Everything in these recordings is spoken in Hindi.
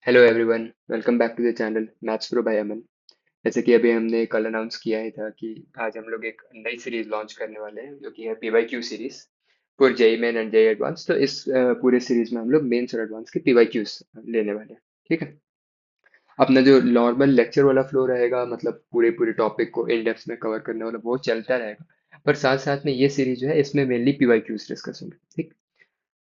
Hello everyone, welcome back to the channel maths pro by Aman. जैसे कि अभी हमने कल अनाउंस किया ही था कि आज हम लोग एक नई सीरीज लॉन्च करने वाले हैं जो कि है PYQ series for JEE Main and JEE Advanced. तो इस पूरे सीरीज में हम लोग मेंस और एडवांस के पीवाईक्यूज लेने वाले हैं। ठीक है। अपना जो नॉर्मल लेक्चर वाला फ्लो रहेगा, मतलब पूरे पूरे टॉपिक को इन डेप्थ में कवर करने वाला, वो चलता रहेगा। पर साथ साथ में ये सीरीज जो है इसमें मेनली पीवाईक्यूज डिस्कस होंगे। ठीक।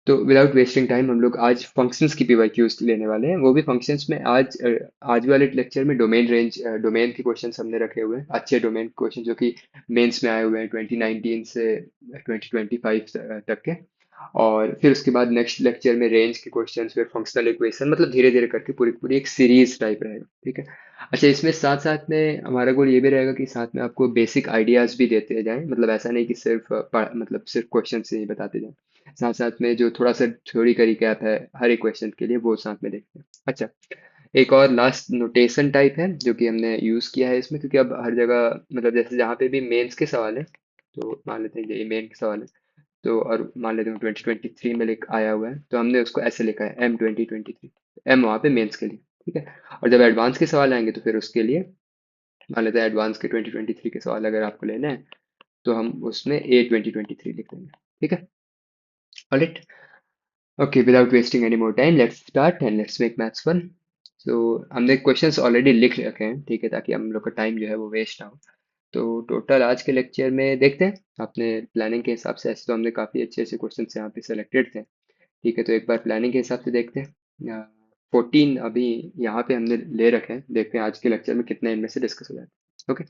तो विदाउट वेस्टिंग टाइम हम लोग आज फंक्शंस की पीवाईक्यूज लेने वाले हैं। वो भी फंक्शंस में आज वाले लेक्चर में डोमेन के क्वेश्चंस हमने रखे हुए हैं, अच्छे डोमेन क्वेश्चन जो कि मेंस में आए हुए हैं 2019 से 2025 तक के। और फिर उसके बाद नेक्स्ट लेक्चर में रेंज के क्वेश्चंस, फिर फंक्शनल इक्वेशन, मतलब धीरे धीरे करके पूरी पूरी एक सीरीज टाइप रहेगा। ठीक है। अच्छा, इसमें साथ साथ में हमारा गोल ये भी रहेगा कि साथ में आपको बेसिक आइडियाज भी देते जाएं। मतलब ऐसा नहीं कि सिर्फ मतलब सिर्फ क्वेश्चन से ही बताते जाएं। साथ साथ में जो थोड़ा सा थ्योरी का रिकैप है हर एक क्वेश्चन के लिए, वो साथ में देखते हैं। अच्छा, एक और लास्ट नोटेशन टाइप है जो कि हमने यूज़ किया है इसमें, क्योंकि अब हर जगह मतलब जैसे जहाँ पे भी मेंस के सवाल है, तो मान लेते हैं ये मेन के सवाल है, तो और मान लेते हैं 2023 में लिख आया हुआ है, तो हमने उसको ऐसे लिखा है M 2023। एम वहाँ पे मेंस के लिए। ठीक है। और जब एडवांस के सवाल आएंगे तो फिर उसके लिए मान लेते हैं एडवांस के 2023 के सवाल अगर आपको लेना है, तो हम उसमें A 2023 लिख देंगे। ठीक है। Alright. Okay, without wasting any more time, let's start and let's make maths fun. So हमने क्वेश्चंस ऑलरेडी लिख रखे हैं, ठीक है, ताकि हम लोग का टाइम जो है वो वेस्ट ना हो। तो टोटल आज के लेक्चर में देखते हैं अपने प्लानिंग के हिसाब से। ऐसे तो हमने काफ़ी अच्छे अच्छे क्वेश्चंस यहाँ पे सेलेक्टेड थे। ठीक है, तो एक बार प्लानिंग के हिसाब से देखते हैं। 14 अभी यहाँ पे हमने ले रखे हैं, देखते हैं आज के लेक्चर में कितने इनमें से डिस्कस हो जाते हैं। ओके।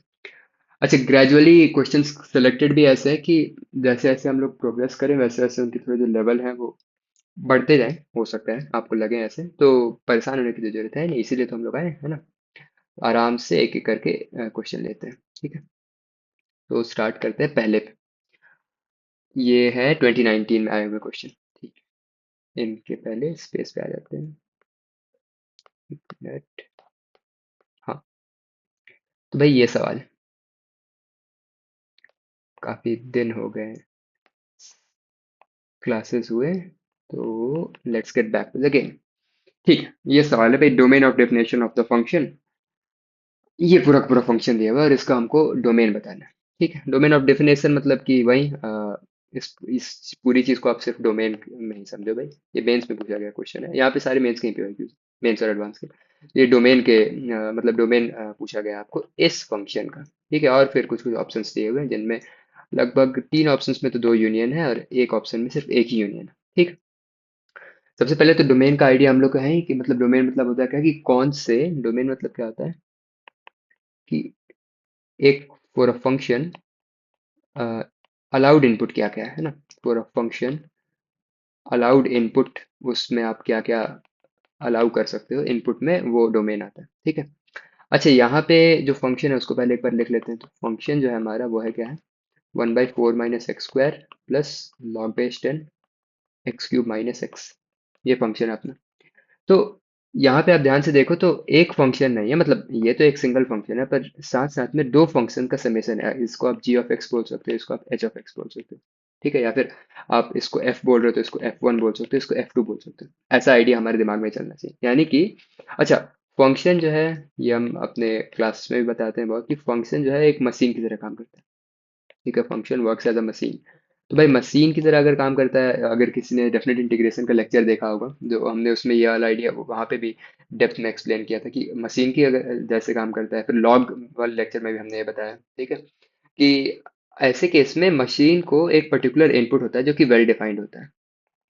अच्छा, ग्रेजुअली क्वेश्चंस सेलेक्टेड भी ऐसे है कि जैसे जैसे हम लोग प्रोग्रेस करें वैसे वैसे उनके थोड़े जो लेवल है वो बढ़ते जाएं। हो सकता है आपको लगे ऐसे, तो परेशान होने की तो जरूरत है नहीं, इसीलिए तो हम लोग आए हैं, है ना। आराम से एक एक करके क्वेश्चन लेते हैं। ठीक है। तो स्टार्ट करते हैं पहले पे। ये है 2019 में आए हुए क्वेश्चन। ठीक है, इनके पहले स्पेस पे आ जाते हैं। मिनट। हाँ। तो भाई ये सवाल, काफी दिन हो गए क्लासेस हुए, तो let's get back to the game. ठीक है, ये सवाल है भाई, domain of definition of the function. ये पूरा का पूरा फंक्शन दिया हुआ है और इसका हमको डोमेन बताना है। ठीक है। डोमेन ऑफ डेफिनेशन मतलब कि वही इस पूरी चीज को आप सिर्फ डोमेन में ही समझो भाई। ये मेंस में पूछा गया क्वेश्चन है, यहाँ पे सारे मेंस के ही पे मेंस और एडवांस के। ये डोमेन के मतलब डोमेन पूछा गया आपको इस फंक्शन का। ठीक है। और फिर कुछ कुछ ऑप्शंस दिए हुए हैं जिनमें लगभग तीन ऑप्शंस में तो दो यूनियन है और एक ऑप्शन में सिर्फ एक ही यूनियन है। ठीक। सबसे पहले तो डोमेन का आइडिया हम लोग का है ही कि मतलब डोमेन मतलब होता है क्या, कि कौन से डोमेन मतलब क्या होता है कि एक for a function allowed input क्या क्या है ना। For a function allowed input, उसमें आप क्या क्या अलाउ कर सकते हो इनपुट में, वो डोमेन आता है। ठीक है। अच्छा, यहाँ पे जो फंक्शन है उसको पहले एक बार लिख लेते हैं। तो फंक्शन जो है हमारा वो है क्या है, 1/4 - x² plus log base 10 x³ - x। ये फंक्शन है अपना। तो यहाँ पे आप ध्यान से देखो तो एक फंक्शन नहीं है, मतलब ये तो एक सिंगल फंक्शन है, पर साथ साथ में दो फंक्शन का समेसन है। इसको आप g(x) बोल सकते हो, इसको आप h(x) बोल सकते हो। ठीक है। या फिर आप इसको f बोल रहे हो तो इसको f1 बोल सकते हो, इसको f2 बोल सकते हो। ऐसा आइडिया हमारे दिमाग में चलना चाहिए, यानी कि अच्छा, फंक्शन जो है, ये हम अपने क्लास में भी बताते हैं बहुत, कि फंक्शन जो है एक मशीन की तरह काम करता है। ठीक है। Function works as a machine. तो भाई मशीन की तरह अगर काम करता है, अगर किसी ने डेफिनेट इंटीग्रेशन का लेक्चर देखा होगा, जो हमने उसमें ये वाला आइडिया वहाँ पे भी डेप्थ में एक्सप्लेन किया था कि मशीन की अगर जैसे काम करता है, फिर लॉग वाले लेक्चर में भी हमने ये बताया। ठीक है। कि ऐसे केस में मशीन को एक पर्टिकुलर इनपुट होता है जो कि वेल डिफाइंड होता है।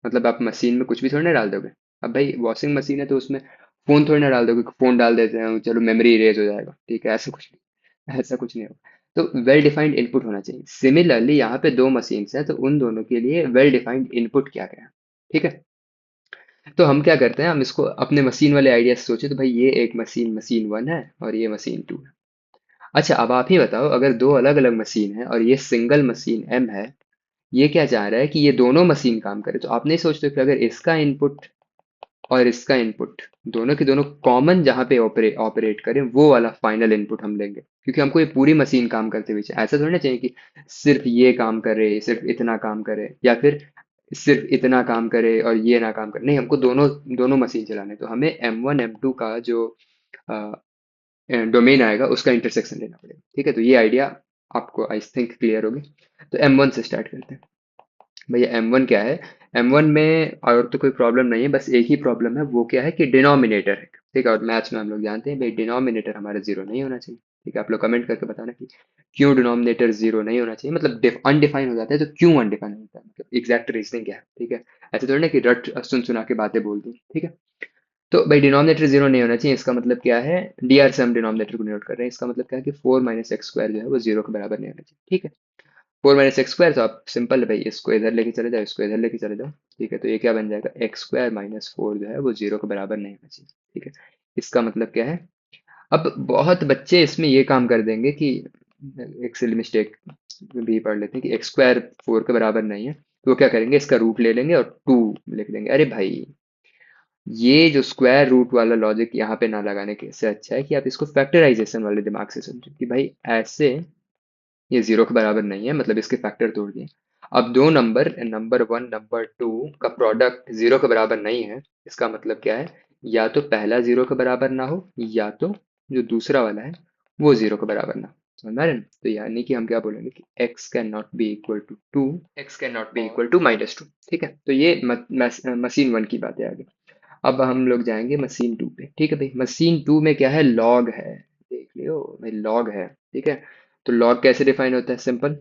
मतलब आप मशीन में कुछ भी थोड़ी ना डाल दोगे। अब भाई वॉशिंग मशीन है तो उसमें फोन थोड़ी ना डाल दोगे, फोन डाल देते हैं चलो मेमोरी इरेज हो जाएगा। ठीक है, ऐसा कुछ नहीं, ऐसा कुछ नहीं होगा। तो वेल डिफाइंड इनपुट होना चाहिए। सिमिलरली यहाँ पे दो मशीन्स हैं, तो उन दोनों के लिए वेल डिफाइंड इनपुट क्या क्या है। ठीक है। तो हम क्या करते हैं, हम इसको अपने मशीन वाले आइडिया से सोचे तो भाई ये एक मशीन मशीन 1 है और ये मशीन 2 है। अच्छा, अब आप ही बताओ, अगर दो अलग अलग मशीन है और ये सिंगल मशीन M है, ये क्या चाह रहा है कि ये दोनों मशीन काम करे, तो आप नहीं सोचते कि अगर इसका इनपुट और इसका इनपुट दोनों के दोनों कॉमन जहाँ पे ऑपरेट करें, वो वाला फाइनल इनपुट हम लेंगे, क्योंकि हमको ये पूरी मशीन काम करते हुए चाहिए। ऐसा थोड़ी ना चाहिए कि सिर्फ ये काम करे, सिर्फ इतना काम करे, या फिर सिर्फ इतना काम करे और ये ना काम करे, नहीं, हमको दोनों दोनों मशीन चलाना है, तो हमें M1 M2 का जो डोमेन आएगा उसका इंटरसेक्शन लेना पड़ेगा। ठीक है, तो ये आइडिया आपको आई थिंक क्लियर होगी। तो M1 से स्टार्ट करते हैं। भैया M1 क्या है? M1 में और तो कोई प्रॉब्लम नहीं है, बस एक ही प्रॉब्लम है, वो क्या है कि डिनोमिनेटर है। ठीक है, और मैथ्स में हम लोग जानते हैं भाई डिनोमिनेटर हमारा जीरो नहीं होना चाहिए। ठीक है, आप लोग कमेंट करके बताना कि क्यों डिनोमिनेटर जीरो नहीं होना चाहिए, मतलब अनडिफाइन हो जाता है, तो क्यों अनडिफाइन होता है, मतलब एग्जैक्ट रीजनिंग क्या है। ठीक है, ऐसे थोड़ी ना कि रट सुन सुना के बातें बोल दूं। ठीक है, तो भाई डिनोमिनेटर जीरो नहीं होना चाहिए, इसका मतलब क्या है? डीआर से हम डिनोमिनेटर को नोट कर रहे हैं, इसका मतलब क्या है कि फोर माइनस एक्स स्क्वायर जो है वो जीरो के बराबर नहीं होना चाहिए। ठीक है, फोर माइनस एक्स स्क्वायर, तो आप सिंपल है भाई, इसको इधर लेके चले जाओ, इसको इधर लेके चले जाओ। ठीक है, तो ये क्या बन जाएगा? एक्स स्क्वायर माइनस फोर जो है वो जीरो के बराबर नहीं होना चाहिए। ठीक है, इसका मतलब क्या है? अब बहुत बच्चे इसमें ये काम कर देंगे कि एक सिली मिस्टेक भी पढ़ लेते हैं कि एक्स स्क्वायर फोर के बराबर नहीं है, तो वो क्या करेंगे, इसका रूट ले लेंगे और टू लिख देंगे। अरे भाई, ये जो स्क्वायर रूट वाला लॉजिक यहाँ पे ना लगाने के से अच्छा है कि आप इसको फैक्टराइजेशन वाले दिमाग से समझो कि भाई ऐसे ये जीरो के बराबर नहीं है, मतलब इसके फैक्टर तोड़ दिए। अब दो number, number one number two का प्रोडक्ट जीरो के बराबर नहीं है, इसका मतलब क्या है? या तो पहला जीरो के बराबर ना हो, या तो जो दूसरा वाला है वो जीरो के बराबर ना हो। समझ रहे हैं? तो यानी कि हम क्या बोलेंगे कि x can not be equal to two, x can not be equal to minus two. ठीक है, तो ये मशीन वन की बात है आगे। अब हम लोग जाएंगे मशीन टू पे। ठीक है भाई, मशीन टू में क्या है? लॉग है। देख लियो भाई, लॉग है। ठीक है, तो लॉग कैसे डिफाइन होता है? सिंपल।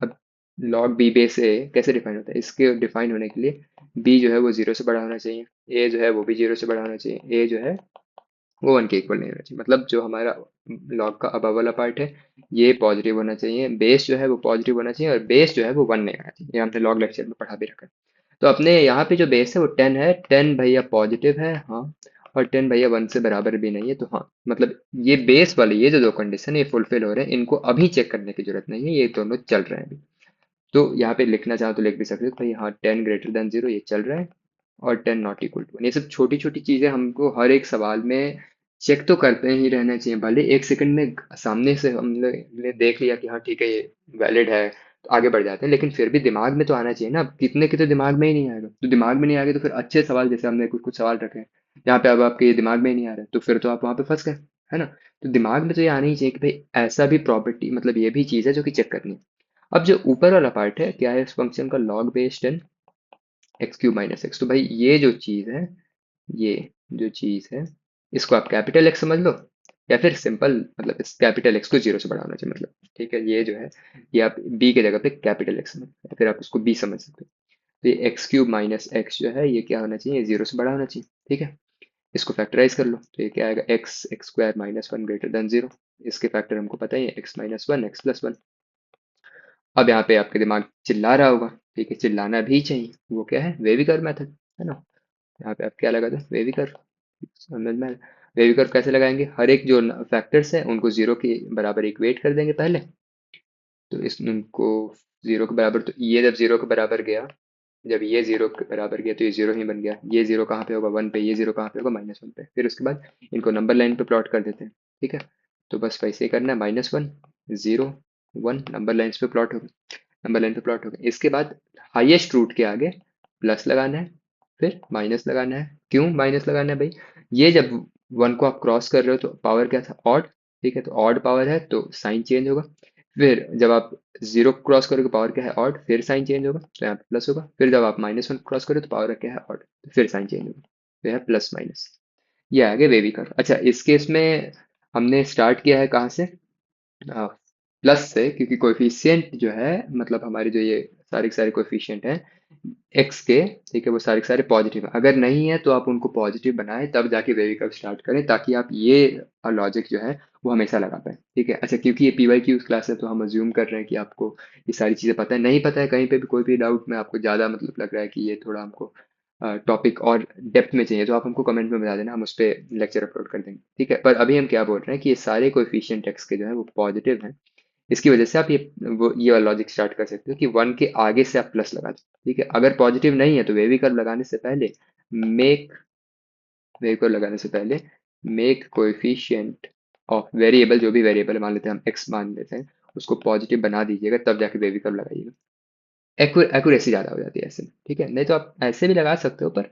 अब लॉग बी बेस ए कैसे डिफाइन होता है? इसके डिफाइन होने के लिए बी जो है वो जीरो से बड़ा होना चाहिए, ए जो है वो भी जीरो से बड़ा होना चाहिए, ए जो है वो वन के इक्वल नहीं होना चाहिए। मतलब जो हमारा लॉग का अबव वाला पार्ट है ये पॉजिटिव होना चाहिए, बेस जो है वो पॉजिटिव होना चाहिए, और बेस जो है वो वन नहीं होना चाहिए। ये हमने लॉग लेक्चर में पढ़ा भी रखा है। तो अपने यहाँ पे जो बेस है वो टेन है, टेन भैया पॉजिटिव है, हाँ, और टेन भैया वन से बराबर भी नहीं है, तो हाँ, मतलब ये बेस वाले ये जो दो कंडीशन है ये फुलफिल हो रहे हैं, इनको अभी चेक करने की जरूरत नहीं है, ये दोनों चल रहे हैं अभी। तो यहाँ पे लिखना चाहो तो लिख भी सकते हो भाई, हाँ, टेन ग्रेटर देन जीरो ये चल रहा है, और ten not equal to one. ये सब छोटी छोटी चीजें हमको हर एक सवाल में चेक तो करते ही रहना चाहिए। भले एक सेकंड में सामने से हमने ने देख लिया कि हाँ ठीक है ये वैलिड है, तो आगे बढ़ जाते हैं, लेकिन फिर भी दिमाग में तो आना चाहिए ना। अब कितने के तो दिमाग में ही नहीं आएगा, तो दिमाग में नहीं आएगा तो फिर अच्छे सवाल, जैसे हमने कुछ कुछ सवाल रखे हैं यहाँ पे, अब आपके ये दिमाग में ही नहीं आ रहा है, तो फिर तो आप वहां पे फंस गए, है ना। तो दिमाग में तो ये आना ही चाहिए कि भाई ऐसा भी प्रॉपर्टी, मतलब ये भी चीज़ है जो कि चेक करनी है। अब जो ऊपर वाला पार्ट है क्या है? इस फंक्शन का log based ten x cube minus X, तो भाई ये जो चीज़ है, ये जो चीज़ है, इसको आप कैपिटल एक्स समझ लो, या फिर सिंपल, मतलब इस कैपिटल एक्स को जीरो से बड़ा होना चाहिए, मतलब ठीक है, ये जो है ये आप बी के जगह पे कैपिटल एक्स समझ, या फिर आप उसको बी समझ सकते हो। तो ये एक्स क्यूब माइनस एक्स जो है ये क्या होना चाहिए? ये जीरो से बड़ा होना चाहिए। ठीक है, इसको फैक्टराइज कर लो, तो ये क्या आएगा? X x square minus one greater than zero. इसके फैक्टर हमको पता ही है, x minus one x plus one. अब यहाँ पे आपके दिमाग चिल्ला रहा होगा, ठीक है, चिल्लाना भी चाहिए, वो क्या है? वेविकर मेथड, है ना। यहाँ पे आप क्या लगाते हैं? वेविकर। समझ में? वेविकर कैसे लगाएंगे? हर एक जो फैक्टर्स है उनको जीरो के बराबर इक्वेट कर देंगे पहले, तो इस उनको जीरो के बराबर, तो ये जब जीरो के बराबर गया, जब ये जीरो के बराबर गया तो ये जीरो ही बन गया। ये जीरो कहाँ पे होगा? वन पे। ये जीरो कहाँ पे होगा? माइनस वन पे। फिर उसके बाद इनको नंबर लाइन पे प्लॉट कर देते हैं। ठीक है, तो बस वैसे ही करना है, minus one, zero, one, number lines पे प्लॉट होगा, नंबर लाइन पे प्लॉट होगा। इसके बाद हाईएस्ट रूट के आगे प्लस लगाना है, फिर माइनस लगाना है। क्यों माइनस लगाना है भाई? ये जब वन को आप क्रॉस कर रहे हो तो पावर क्या था? ऑड। ठीक है, तो ऑड पावर है तो साइन चेंज होगा। फिर जब आप जीरो क्रॉस करोगे पावर क्या है? ऑड, फिर साइन चेंज होगा तो यहाँ पे प्लस होगा। फिर जब आप माइनस वन क्रॉस करोगे तो पावर क्या है? ऑड, तो फिर साइन चेंज होगा, तो यह प्लस माइनस। ये आगे वे भी कर। अच्छा, इस केस में हमने स्टार्ट किया है कहाँ से? प्लस से, क्योंकि कोएफिशिएंट जो है, मतलब हमारे जो ये सारे के सारे कोएफिशिएंट हैं एक्स के, ठीक है, वो सारे के सारे पॉजिटिव हैं। अगर नहीं है तो आप उनको पॉजिटिव बनाएं, तब जाके वेवी कर्व स्टार्ट करें, ताकि आप ये लॉजिक जो है वो हमेशा लगा पाए। ठीक है, अच्छा, क्योंकि ये पीवाई क्यू क्लास है तो हम अज्यूम कर रहे हैं कि आपको ये सारी चीज़ें पता है। नहीं पता है कहीं पे भी कोई भी डाउट में आपको ज़्यादा मतलब लग रहा है कि ये थोड़ा हमको टॉपिक और डेप्थ में चाहिए, तो आप हमको कमेंट में बता देना, हम उस पर लेक्चर अपलोड कर देंगे। ठीक है, पर अभी हम क्या बोल रहे हैं कि ये सारे कोएफिशिएंट एक्स के जो है वो पॉजिटिव हैं। इसकी वजह से आप ये वाला लॉजिक स्टार्ट कर सकते हो कि वन के आगे से आप प्लस लगा दो। ठीक है, अगर पॉजिटिव नहीं है तो वेवी कर्व लगाने से पहले मेक, वेवी कर्व लगाने से पहले मेक कोएफिशिएंट ऑफ वेरिएबल, जो भी वेरिएबल मान लेते हैं हम एक्स मान लेते हैं, उसको पॉजिटिव बना दीजिएगा, तब जाके वेवी कर्व लगाइएगा। एक्यूरेसी ज़्यादा हो जाती है ऐसे में, ठीक है। नहीं तो आप ऐसे भी लगा सकते हो, पर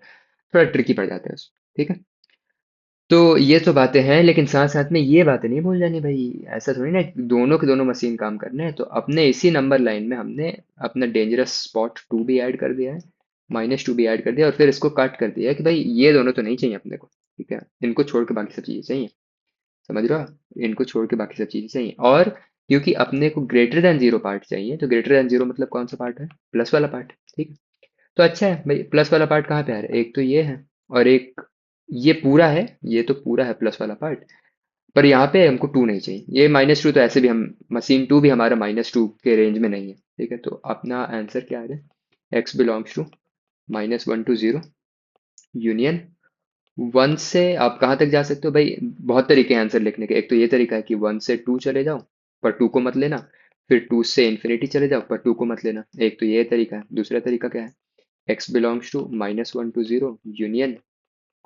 थोड़ा ट्रिकी पड़ जाता है उसमें, ठीक है। तो ये तो बातें हैं, लेकिन साथ साथ में ये बातें नहीं भूल जानी भाई। ऐसा थोड़ी ना कि दोनों के दोनों मशीन काम करने हैं। तो अपने इसी नंबर लाइन में हमने अपना डेंजरस स्पॉट 2 भी ऐड कर दिया है, -2 भी ऐड कर दिया, और फिर इसको कट कर दिया है कि भाई ये दोनों तो नहीं चाहिए अपने को, ठीक है। इनको छोड़ के बाकी सब चीज़ें चाहिए, समझ रहे हो आप? इनको छोड़ के बाकी सब चीज़ें चाहिए। और क्योंकि अपने को ग्रेटर देन जीरो पार्ट चाहिए, तो ग्रेटर देन जीरो मतलब कौन सा पार्ट है? प्लस वाला पार्ट, ठीक है। तो अच्छा है भाई, प्लस वाला पार्ट कहाँ पे आ रहा है? एक तो ये है, और एक ये पूरा है। ये तो पूरा है प्लस वाला पार्ट, पर यहाँ पे हमको टू नहीं चाहिए। ये -2 तो ऐसे भी हम, मशीन टू भी हमारा -2 के रेंज में नहीं है, ठीक है। तो अपना आंसर क्या आ रहा है? X belongs to -1 to 0 union 1 से आप कहाँ तक जा सकते हो भाई? बहुत तरीके हैं आंसर लिखने के। एक तो ये तरीका है कि 1 से 2 चले जाओ, पर 2 को मत लेना। फिर 2 से इन्फिनिटी चले जाओ, पर 2 को मत लेना। एक तो ये तरीका है। दूसरा तरीका क्या है? X belongs to -1 to 0 union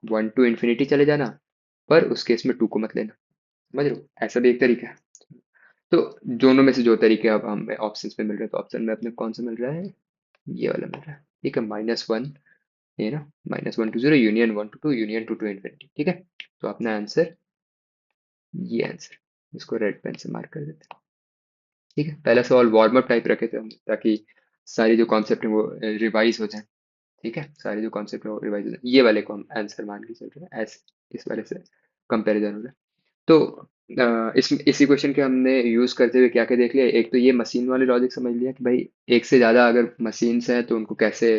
1 to infinity चले जाना, पर उस केस में 2 को मत लेना। समझ रहे हो? ऐसा भी एक तरीका है। तो दोनों में से जो तरीके अब हमें ऑप्शंस में मिल रहे हैं, तो ऑप्शन में अपने कौन सा मिल रहा है? ये वाला मिल रहा है, ठीक है। -1, ये ना, -1 to 0 union 1 to 2 union 2 to infinity, ठीक है। तो अपना आंसर ये आंसर, इसको रेड पेन से मार्क कर देते हैं, ठीक है। पहला सवाल वार्म अप टाइप रखे थे हम, ताकि सारी जो कॉन्सेप्ट है वो रिवाइज हो जाए, ठीक है। सारे जो कॉन्सेप्ट है वो रिवाइज हो जाए। ये वाले को हम आंसर मान के चल रहे हैं, ऐसे इस वाले से कंपैरिजन हो रहा है। तो इसी क्वेश्चन के हमने यूज करते हुए क्या क्या देख लिया। एक तो ये मशीन वाले लॉजिक समझ लिया कि भाई एक से ज्यादा अगर मशीन्स हैं तो उनको कैसे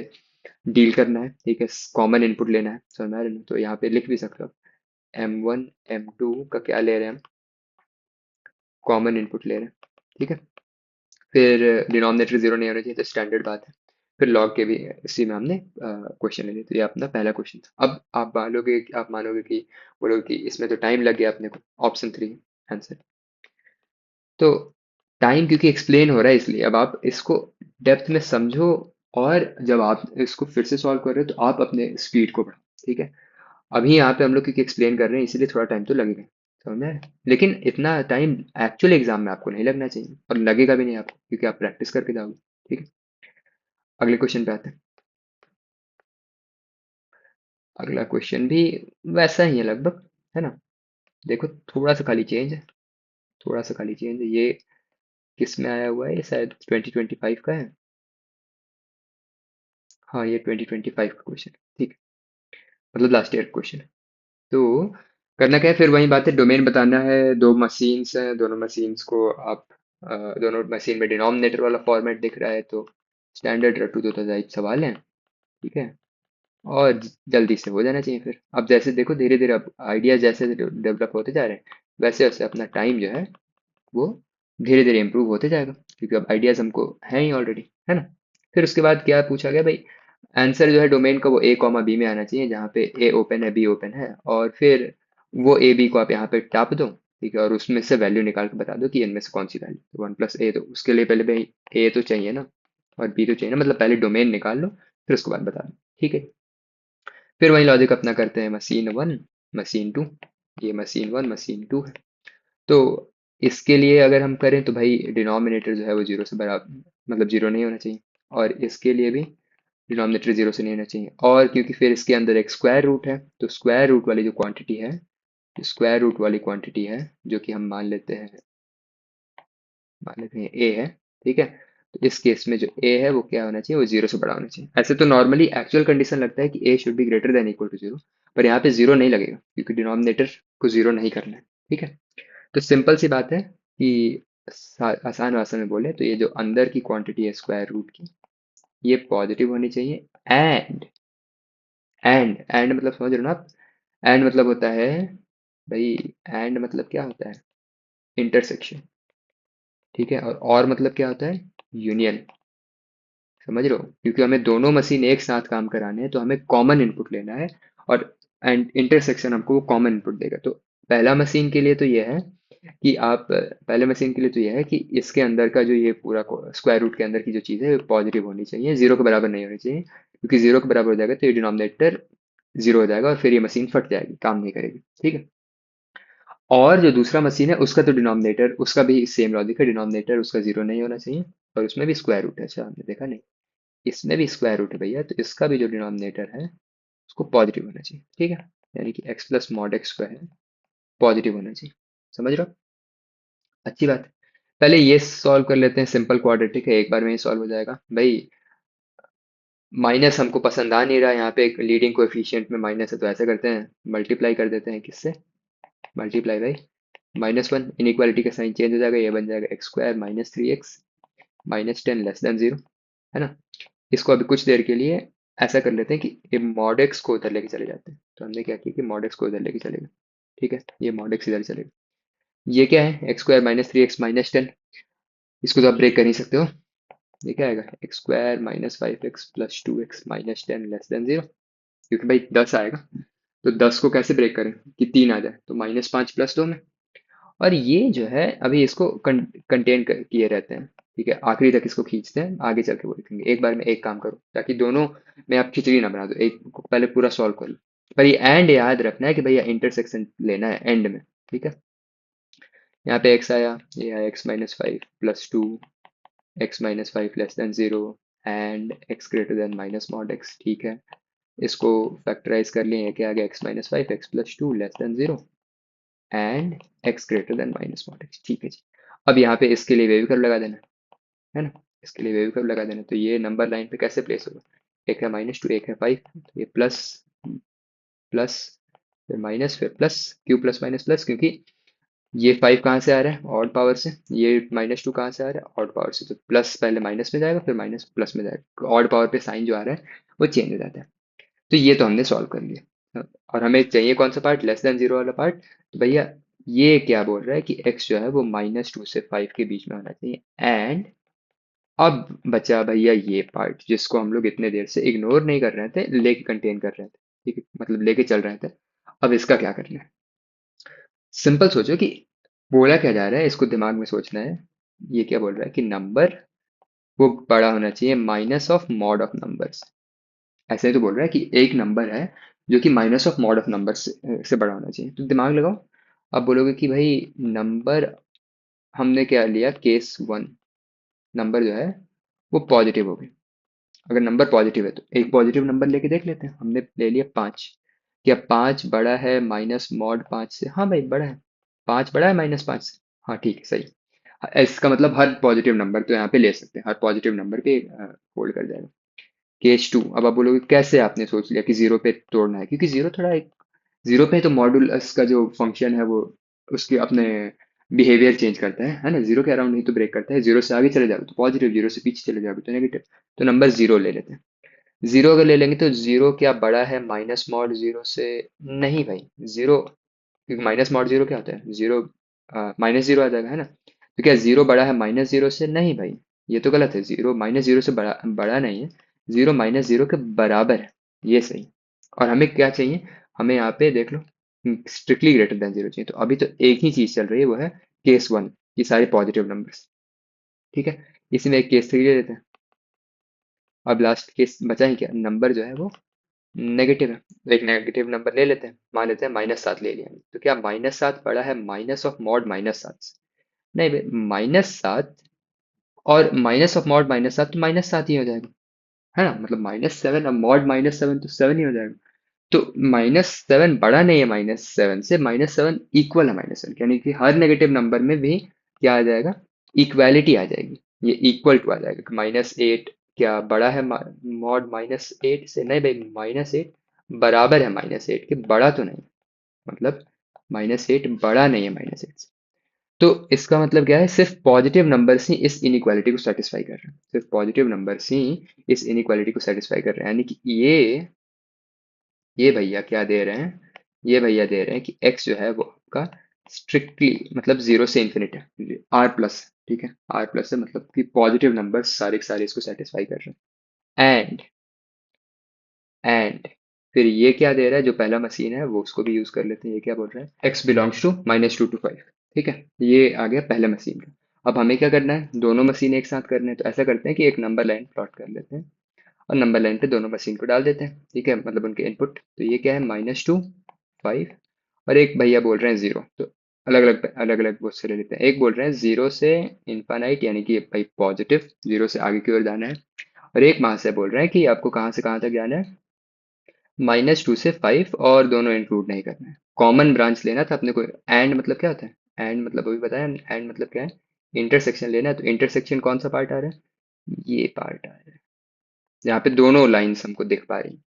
डील करना है, ठीक है। कॉमन इनपुट लेना है, समझ में आ रहा है ना? तो यहाँ पे लिख भी सकते हो, M1 M2 का क्या ले रहे हैं हम? कॉमन इनपुट ले रहे हैं, ठीक है। फिर डिनोमिनेटर जीरो नहीं होना चाहिए, तो स्टैंडर्ड बात है। फिर लॉग के भी इसी में हमने क्वेश्चन ले लिए। तो ये अपना पहला क्वेश्चन था। अब आप मानोगे कि बोलोगे कि इसमें तो टाइम लग गया अपने को। Option 3 answer. तो टाइम क्योंकि एक्सप्लेन हो रहा है, इसलिए अब आप इसको डेप्थ में समझो, और जब आप इसको फिर से सॉल्व कर रहे हो तो आप अपने स्पीड को बढ़ाओ, ठीक है। अभी यहाँ पे हम लोग क्योंकि एक्सप्लेन कर रहे हैं, इसीलिए थोड़ा टाइम तो लगेगा, समझ में आया? लेकिन इतना टाइम एक्चुअल एग्जाम में आपको नहीं लगना चाहिए, और लगेगा भी नहीं आपको, क्योंकि आप प्रैक्टिस करके जाओगे, ठीक है। अगले क्वेश्चन पे आते हैं। अगला क्वेश्चन भी वैसा ही है लगभग, है ना। देखो थोड़ा सा खाली चेंज है, थोड़ा सा खाली चेंज है। ये किस में आया हुआ है? ये शायद 2025 का है। हाँ, ये 2025 का क्वेश्चन, ठीक है। मतलब लास्ट ईयर क्वेश्चन है। तो करना क्या है? फिर वही बात है, डोमेन बताना है। दो मशीन्स हैं, दोनों मशीन्स को आप दोनों मशीन में डिनोमिनेटर वाला फॉर्मेट दिख रहा है, तो स्टैंडर्ड रटू तो टाइप सवाल है, ठीक है। और जल्दी से हो जाना चाहिए। फिर अब जैसे देखो, धीरे धीरे अब आइडिया जैसे डेवलप होते जा रहे हैं, वैसे वैसे अपना टाइम जो है वो धीरे धीरे इम्प्रूव होते जाएगा, क्योंकि अब आइडियाज हमको हैं ही ऑलरेडी, है ना। फिर उसके बाद क्या पूछा गया भाई? आंसर जो है डोमेन का वो ए कॉमा बी में आना चाहिए, जहाँ पे ए ओपन है, बी ओपन है। और फिर वो ए बी को आप यहाँ पे टाप दो, ठीक है। और उसमें से वैल्यू निकाल के बता दो कि इनमें से कौन सी वैल्यू 1 + A। तो उसके लिए पहले भाई ए तो चाहिए ना, और बी तो चाहिए ना, मतलब पहले डोमेन निकाल लो, फिर उसके बाद बता दो, ठीक है। फिर वही लॉजिक अपना करते हैं, मशीन 1 मशीन 2। ये मशीन 1 मशीन 2 है। तो इसके लिए अगर हम करें तो भाई डिनोमिनेटर जो है वो जीरो से बराबर, मतलब जीरो नहीं होना चाहिए। और इसके लिए भी डिनोमिनेटर जीरो से नहीं होना चाहिए। और क्योंकि फिर इसके अंदर एक स्क्वायर रूट है, तो स्क्वायर रूट वाली जो क्वांटिटी है, जो स्क्वायर रूट वाली क्वांटिटी है, जो कि हम मान लेते हैं ए है, ठीक है। तो इस केस में जो ए है वो क्या होना चाहिए? वो जीरो से बड़ा होना चाहिए। ऐसे तो नॉर्मली एक्चुअल कंडीशन लगता है कि a should be greater than equal to zero, पर यहाँ पे जीरो नहीं लगेगा, क्योंकि डिनोमिनेटर को जीरो नहीं करना है, ठीक है। तो सिंपल सी बात है कि आसान भाषा में बोले तो ये जो अंदर की क्वांटिटी है स्क्वायर रूट की, ये पॉजिटिव होनी चाहिए। एंड मतलब समझ रहे हो ना आप? एंड मतलब होता है भाई, एंड मतलब क्या होता है? इंटरसेक्शन, ठीक है। और मतलब क्या होता है? यूनियन। समझ रहे हो? क्योंकि हमें दोनों मशीन एक साथ काम कराने हैं, तो हमें कॉमन इनपुट लेना है। और एंड इंटरसेक्शन हमको कॉमन इनपुट देगा। तो पहला मशीन के लिए तो ये है कि आप पहले मशीन के लिए तो ये है कि इसके अंदर का जो ये पूरा स्क्वायर रूट के अंदर की जो चीज़ है वो पॉजिटिव होनी चाहिए, जीरो के बराबर नहीं होनी चाहिए। क्योंकि जीरो के बराबर हो जाएगा तो ये डिनोमिनेटर जीरो हो जाएगा, और फिर ये मशीन फट जाएगी, काम नहीं करेगी, ठीक है। और जो दूसरा मशीन है उसका तो डिनोमिनेटर, उसका भी सेम लॉजिक है, डिनोमिनेटर उसका जीरो नहीं होना चाहिए, और उसमें भी स्क्वायर रूट है। अच्छा, आपने देखा नहीं? इसमें भी स्क्वायर रूट है भैया, तो इसका भी जो डिनोमिनेटर है उसको पॉजिटिव होना चाहिए, ठीक है। यानी कि x plus mod x square positive होना चाहिए। समझ रहे हो? अच्छी बात है। पहले ये सॉल्व कर लेते हैं, सिंपल क्वाड्रेटिक है, एक बार में ही सॉल्व हो जाएगा भाई। माइनस हमको पसंद आ नहीं रहा, यहाँ पे एक लीडिंग कोएफिशिएंट में माइनस है, तो ऐसा करते हैं मल्टीप्लाई कर देते हैं, किससे? मल्टीप्लाई बाई -1, इनइक्वालिटी का साइन चेंज हो जाएगा, ये बन जाएगा x square minus 3x minus 10 less than 0, है ना। इसको अभी कुछ देर के लिए ऐसा कर लेते हैं कि ये मॉड एक्स को उधर लेके चले जाते हैं, तो हमने क्या किया कि मॉड एक्स को उधर लेके चलेगा, ठीक है, ये मॉड एक्स इधर चलेगा। ये क्या है? X square minus 3x minus 10, इसको तो आप ब्रेक कर नहीं सकते हो। ये क्या आएगा? X square minus 5x plus 2x minus 10 less than 0, क्योंकि भाई 10 आएगा, तो 10 को कैसे ब्रेक करें कि 3 आ जाए, तो -5 प्लस 2 में। और ये जो है अभी इसको कंटेन किए रहते हैं, ठीक है, आखिरी तक इसको खींचते हैं, आगे चल के वो लिखेंगे। एक बार में एक काम करो ताकि दोनों में आप खिचड़ी ना बना दो, एक को पहले पूरा सॉल्व कर लो। पर ये एंड याद रखना है कि भैया इंटरसेक्शन लेना है एंड में, ठीक है। यहाँ पे x आया, ये आया x minus 5 plus 2 x minus 5 less than 0 and x greater than minus mod x, ठीक है। इसको फैक्टराइज कर लिए, क्या आ गया? x minus 5 x plus 2 less than 0 and x greater than minus mod x, ठीक है जी। अब यहाँ पे इसके लिए वेव कर्व लगा देना, है ना। इसके लिए वेव कर्व लगा देना, तो ये नंबर लाइन पे कैसे प्लेस होगा? एक है -2, एक है 5, तो ये प्लस प्लस फिर माइनस फिर प्लस, क्यों प्लस माइनस प्लस? क्योंकि ये 5 कहाँ से आ रहा है? ऑड पावर से। ये -2 कहाँ से आ रहा है? ऑड पावर से। तो प्लस पहले माइनस में जाएगा, फिर माइनस प्लस में जाएगा, ऑड पावर पे साइन जो आ रहा है वो चेंज हो जाता है। तो ये तो हमने सॉल्व कर लिया, और हमें चाहिए कौन सा पार्ट? लेस देन 0 वाला पार्ट। तो भैया ये क्या बोल रहा है कि x जो है वो -2 से 5 के बीच में होना चाहिए, एंड अब बचा भैया ये पार्ट जिसको हम लोग इतने देर से इग्नोर नहीं कर रहे थे, लेके कंटेन कर रहे थे, ठीक है, मतलब लेके चल रहे थे। अब इसका क्या करना है? सिंपल सोचो कि बोला क्या जा रहा है, इसको दिमाग में सोचना है। ये क्या बोल रहा है कि नंबर वो बड़ा होना चाहिए minus of mod of numbers. ऐसे ही तो बोल रहा है कि एक नंबर है जो कि minus of mod of number से बड़ा होना चाहिए, तो दिमाग लगाओ। अब बोलोगे कि भाई नंबर, हमने क्या लिया? केस 1, नंबर जो है वो पॉजिटिव हो गई। अगर नंबर पॉजिटिव है तो एक पॉजिटिव नंबर लेके देख लेते हैं। हमने ले लिया 5, क्या 5 बड़ा है माइनस मॉड 5 से? हाँ भाई बड़ा है, 5 बड़ा है -5 से। हाँ ठीक है, सही। इसका मतलब हर पॉजिटिव नंबर तो यहाँ पे ले सकते हैं, हर पॉजिटिव नंबर पे होल्ड कर जाएगा। केस 2, अब आप बोलोगे कैसे आपने सोच लिया कि जीरो पे तोड़ना है? क्योंकि जीरो थोड़ा एक, जीरो पे तो मॉडुलस का जो फंक्शन है वो उसके अपने बिहेवियर चेंज करता है ना। जीरो के अराउंड नहीं तो ब्रेक करता है, जीरो से आगे चले जाओगे तो पॉजिटिव, जीरो से पीछे चले जाओगे तो नेगेटिव। तो नंबर जीरो ले लेते हैं। जीरो अगर ले लेंगे तो जीरो क्या बड़ा है माइनस मॉड जीरो से? नहीं भाई, जीरो, क्योंकि माइनस मॉड जीरो क्या होता है? जीरो -0 आ जाएगा, है ना। तो क्या जीरो बड़ा है -0 से? नहीं भाई, ये तो गलत है। जीरो -0 से बड़ा बड़ा नहीं है, जीरो -0 के बराबर है, ये सही। और हमें क्या चाहिए? हमें यहाँ पे देख लो, स्ट्रिक्टली ग्रेटर देन 0 चाहिए। तो अभी तो एक ही चीज चल रही है, वो है केस 1, ये सारे पॉजिटिव नंबर्स, ठीक है। इसी में एक केस 3 ले लेते हैं। अब लास्ट केस बचा ही क्या? नंबर जो है वो नेगेटिव है, तो एक नेगेटिव नंबर ले लेते हैं, मान लेते हैं -7 ले लिया। तो क्या -7 बड़ा है माइनस ऑफ मॉड -7 से? नहीं भाई, -7 और माइनस ऑफ मॉड -7 तो -7 ही हो जाएगा, है ना। मतलब -7 और मॉड -7 तो 7 ही हो जाएगा। तो -7 बड़ा नहीं है -7 से, -7 इक्वल है -7, यानी कि हर नेगेटिव नंबर में भी क्या आ जाएगा? इक्वालिटी आ जाएगी, ये इक्वल टू आ जाएगा। -8 क्या बड़ा है मॉड -8 से? नहीं भाई, -8 बराबर है -8 के, बड़ा तो नहीं। मतलब -8 बड़ा नहीं है -8 से। तो इसका मतलब क्या है? सिर्फ पॉजिटिव नंबर्स ही इस इनइक्वालिटी को सेटिस्फाई कर रहे हैं, सिर्फ पॉजिटिव नंबर्स ही इस इनइक्वालिटी को सेटिस्फाई कर रहे हैं, यानी कि ये भैया क्या दे रहे हैं? ये भैया दे रहे हैं कि x जो है वो आपका स्ट्रिक्टली मतलब 0 से इन्फिनिट है, आर प्लस, ठीक है। आर प्लस है मतलब कि पॉजिटिव नंबर्स सारे के सारे इसको सेटिस्फाई कर रहे हैं। एंड फिर ये क्या दे रहा है? जो पहला मशीन है वो उसको भी यूज कर लेते हैं। ये क्या बोल रहा है? x बिलोंग्स टू -2 to 5, ठीक है। ये आ गया पहले मशीन का। अब हमें क्या करना है? दोनों मशीन एक साथ करने हैं, तो ऐसा करते हैं कि एक नंबर लाइन प्लॉट कर लेते हैं और नंबर लाइन पे दोनों मशीन को डाल देते हैं, ठीक है, मतलब उनके इनपुट। तो ये क्या है? -2 5, और एक भैया बोल रहे हैं 0, तो अलग अलग वो से ले लेते हैं। एक बोल रहे हैं 0 से इनफाइनाइट, यानी कि भाई पॉजिटिव, 0 से आगे की ओर जाना है। और एक वहां से बोल रहे हैं कि आपको कहाँ से कहाँ तक जाना है, -2 से 5, और दोनों इंक्लूड नहीं करना है। कॉमन ब्रांच लेना था अपने को। एंड मतलब क्या होता है? एंड मतलब अभी बताया। एंड मतलब क्या है? इंटरसेक्शन लेना है। तो इंटरसेक्शन कौन सा पार्ट आ रहा है? ये पार्ट आ रहा है। यहाँ पे दोनों लाइंस हमको दिख पा रही हैं।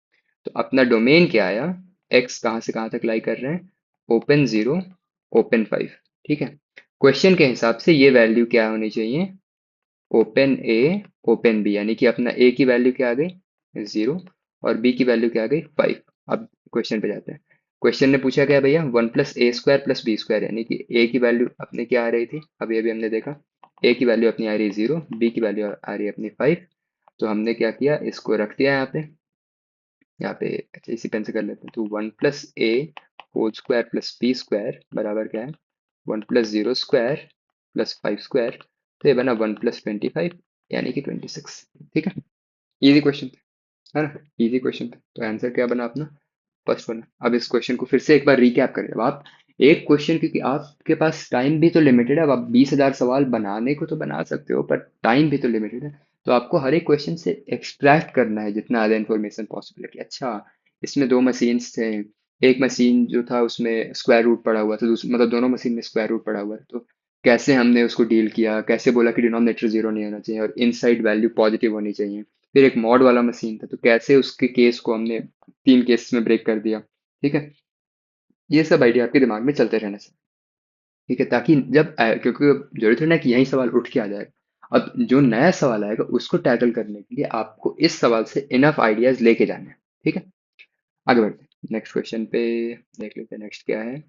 तो अपना डोमेन क्या आया? एक्स कहाँ से कहाँ तक लाई कर रहे हैं? Open 0, open 5। ठीक है। क्वेश्चन के हिसाब से ये वैल्यू क्या होनी चाहिए? ओपन ए, ओपन बी, यानी कि अपना ए की वैल्यू क्या आ गई? 0, और बी की वैल्यू क्या आ गई? 5। अब क्वेश्चन पे जाते हैं। क्वेश्चन ने पूछा क्या भैया? 1 + a² + b², यानी कि ए की वैल्यू अपने क्या आ रही थी? अभी अभी हमने देखा, ए की वैल्यू अपनी आ रही है 0, बी की वैल्यू आ रही है अपनी 5। तो हमने क्या किया? इसको रख दिया यहाँ पे। यहाँ पे अच्छा, इसी पेन से कर लेते हैं। तो 1 + a² + b² बराबर क्या है? 1 + 0² + 5²। तो ये बना 1 + 25, यानी कि 26। ठीक है। इजी क्वेश्चन है ना? इजी क्वेश्चन था। तो आंसर क्या बना अपना? First one. अब इस क्वेश्चन को फिर से एक बार रिकैप करें। अब आप एक क्वेश्चन, क्योंकि आपके पास टाइम भी तो लिमिटेड है। अब आप 20,000 सवाल बनाने को तो बना सकते हो, पर टाइम भी तो लिमिटेड है। तो आपको हर एक क्वेश्चन से एक्सट्रैक्ट करना है जितना ज़्यादा इन्फॉर्मेशन पॉसिबल है, कि अच्छा इसमें दो मशीन्स थे, एक मशीन जो था उसमें स्क्वायर रूट पड़ा हुआ था, दूसरी मतलब दोनों मशीन में स्क्वायर रूट पड़ा हुआ है। तो कैसे हमने उसको डील किया, कैसे बोला कि डिनोमिनेटर जीरो नहीं होना चाहिए और इनसाइड वैल्यू पॉजिटिव होनी चाहिए। फिर एक मॉड वाला मशीन था, तो कैसे उसके केस को हमने 3 केस में ब्रेक कर दिया। ठीक है। ये सब आइडिया आपके दिमाग में चलते रहना चाहिए। ठीक है, ताकि जब क्योंकि जरूरत है ना कि यही सवाल उठ के आ जाएगा। अब जो नया सवाल आएगा उसको टैकल करने के लिए आपको इस सवाल से इनफ आइडियाज लेके जाने हैं। ठीक है। आगे बढ़ते हैं नेक्स्ट क्वेश्चन पे। देख लेते हैं नेक्स्ट क्या है।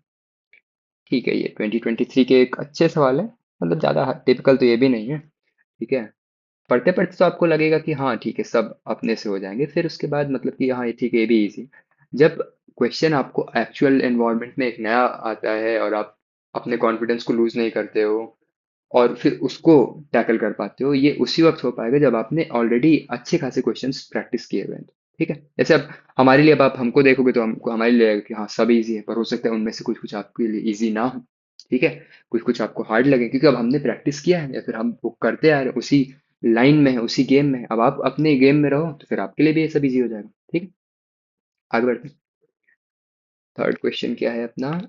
ठीक है, ये 2023 के एक अच्छे सवाल है, मतलब ज़्यादा टिपिकल तो ये भी नहीं है। ठीक है। पढ़ते पढ़ते तो आपको लगेगा कि हाँ ठीक है, सब अपने से हो जाएंगे, फिर उसके बाद मतलब कि हाँ ये ठीक है, ये भी इजी। जब क्वेश्चन आपको एक्चुअल एनवायरनमेंट में एक नया आता है और आप अपने कॉन्फिडेंस को लूज नहीं करते हो और फिर उसको टैकल कर पाते हो, ये उसी वक्त हो पाएगा जब आपने ऑलरेडी अच्छे खासे क्वेश्चंस प्रैक्टिस किए हुए हैं। ठीक है। जैसे अब हमारे लिए, अब आप हमको देखोगे तो हमको हमारे लिए लगेगा कि हाँ सब इजी है, पर हो सकता है उनमें से कुछ कुछ आपके लिए इजी ना हो। ठीक है। कुछ कुछ आपको हार्ड लगे, क्योंकि अब हमने प्रैक्टिस किया है या फिर हम वो करते आ रहे हैं, उसी लाइन में है, उसी गेम में है। अब आप अपने गेम में रहो तो फिर आपके लिए भी ये सब इजी हो जाएगा। ठीक है। आगे बढ़ते हैं। थर्ड क्वेश्चन क्या है अपना?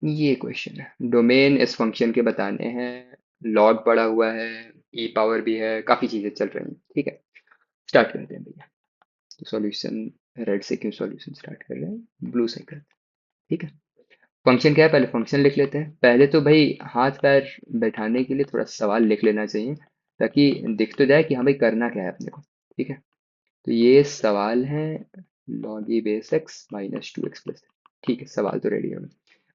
ये क्वेश्चन है, डोमेन इस फंक्शन के बताने हैं। लॉग पड़ा हुआ है, ई पावर भी है, काफ़ी चीज़ें चल रही हैं। ठीक है। स्टार्ट करते हैं भैया। तो सॉल्यूशन, रेड से क्यों सॉल्यूशन स्टार्ट कर रहे हैं, ब्लू से करते हैं। ठीक है। फंक्शन क्या है, पहले फंक्शन लिख लेते हैं। पहले तो भाई हाथ पैर बैठाने के लिए थोड़ा सवाल लिख लेना चाहिए, ताकि दिख तो जाए कि हाँ भाई करना क्या है अपने को। ठीक है। तो ये सवाल है, log e base x -2x+। ठीक है, सवाल तो रेडी है।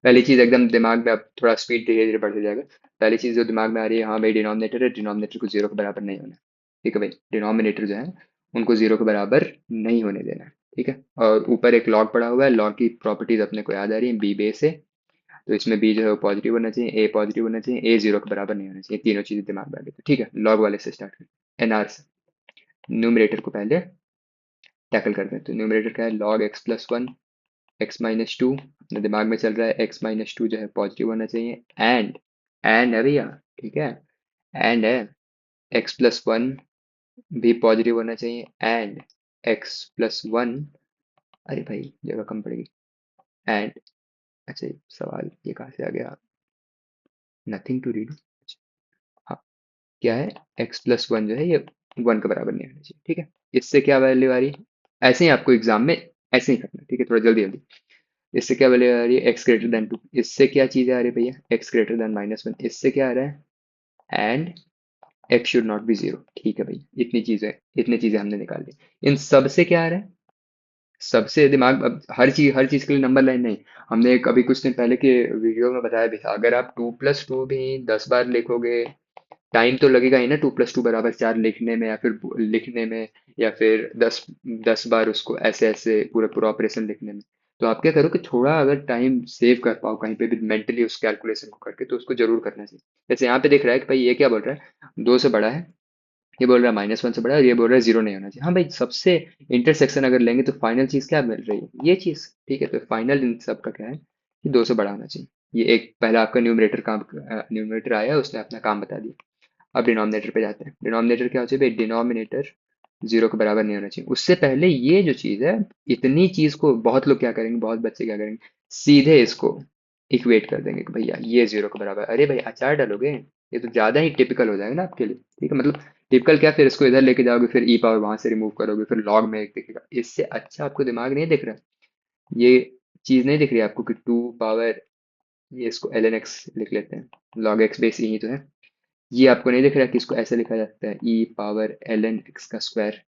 पहली चीज़ एकदम दिमाग में, अब थोड़ा स्पीड धीरे धीरे बढ़ते जाएगा। पहली चीज़ जो दिमाग में आ रही है, हाँ भाई डिनोमिनेटर है, डिनोमिनेटर को जीरो के बराबर नहीं होना है। ठीक है भाई, डिनोमिनेटर जो है उनको जीरो के बराबर नहीं होने देना है। ठीक है। और ऊपर एक लॉग पड़ा हुआ है, लॉग की प्रॉपर्टीज अपने को याद आ रही है, बी बेस है। तो इसमें बी जो है वो पॉजिटिव होना चाहिए, ए पॉजिटिव होना चाहिए, ए जीरो के बराबर नहीं होना चाहिए। तीनों चीज़ें दिमाग में आ गई। तो ठीक है, लॉग वाले से स्टार्ट करें, एनआर से। न्यूमरेटर को पहले टैकल करते हैं। तो न्यूमरेटर क्या है? Log x+1, x-2। अपने दिमाग में चल रहा है x-2 जो है पॉजिटिव होना चाहिए। एंड है भैया। ठीक है। एंड है, x+1 भी पॉजिटिव होना चाहिए। एंड x+1, अरे भाई जगह कम पड़ेगी। एंड, अच्छा सवाल ये कहाँ से आ गया? Nothing to read. हाँ, क्या है? x+1 जो है ये 1 के बराबर नहीं होना चाहिए। ठीक है। इससे क्या वैल्यू आ रही है? ऐसे ही आपको एग्जाम में ऐसे ही करना है। ठीक है, थोड़ा जल्दी जल्दी। इससे क्या वैल्यू आ रही है? x>2। इससे क्या चीज़ आ रही है भैया? x-1। इससे क्या आ रहा है? And x should not B zero. ठीक है भैया, इतनी चीज़ें हमने निकाल ली। इन सब से क्या आ रहा है? सबसे दिमाग, अब हर चीज़ के लिए नंबर लाइन नहीं। हमने एक अभी कुछ दिन पहले के वीडियो में बताया भी था, अगर आप 2+2 भी 10 बार लिखोगे, टाइम तो लगेगा ही ना 2+2 बराबर 4 लिखने में, या फिर लिखने में, या फिर 10 बार उसको ऐसे ऐसे पूरा पूरा ऑपरेशन लिखने में। तो आप क्या करो कि थोड़ा अगर टाइम सेव कर पाओ कहीं पे भी मेंटली उस कैलकुलेशन को करके, तो उसको जरूर करना चाहिए। जैसे यहाँ पे दिख रहा है कि भाई ये क्या बोल रहा है, 2 से बड़ा है, ये बोल रहा है -1 से बड़ा है, और ये बोल रहा है जीरो नहीं होना चाहिए। हाँ भाई, सबसे इंटरसेक्शन अगर लेंगे तो फाइनल चीज़ क्या मिल रही है? ये चीज़। ठीक है। तो फाइनल इन सब का क्या है कि 2 से बड़ा होना चाहिए। ये एक पहला आपका न्यूमरेटर आया, उसने अपना काम बता दिया। अब डिनोमिनेटर पे जाते हैं। डिनोमिनेटर क्या हो चाहिए भाई? डिनोमिनेटर जीरो के बराबर नहीं होना चाहिए। उससे पहले ये जो चीज है, इतनी चीज को बहुत लोग क्या करेंगे, बहुत बच्चे क्या करेंगे, सीधे इसको इक्वेट कर देंगे कि भैया ये जीरो के बराबर। अरे भाई अचार डालोगे, ये तो ज्यादा ही टिपिकल हो जाएगा ना आपके लिए। ठीक है, मतलब टिपिकल क्या, फिर इसको इधर लेके जाओगे, फिर ई पावर वहां से रिमूव करोगे, फिर लॉग में एक दिखेगा। इससे अच्छा आपको दिमाग नहीं दिख रहा, ये चीज नहीं दिख रही आपको कि टू पावर, ये इसको एल एन एक्स लिख लेते हैं, लॉग एक्स बेस यही तो है। ये आपको नहीं दिख रहा कि इसको ऐसे लिखा जा सकता है, e power l n x का square,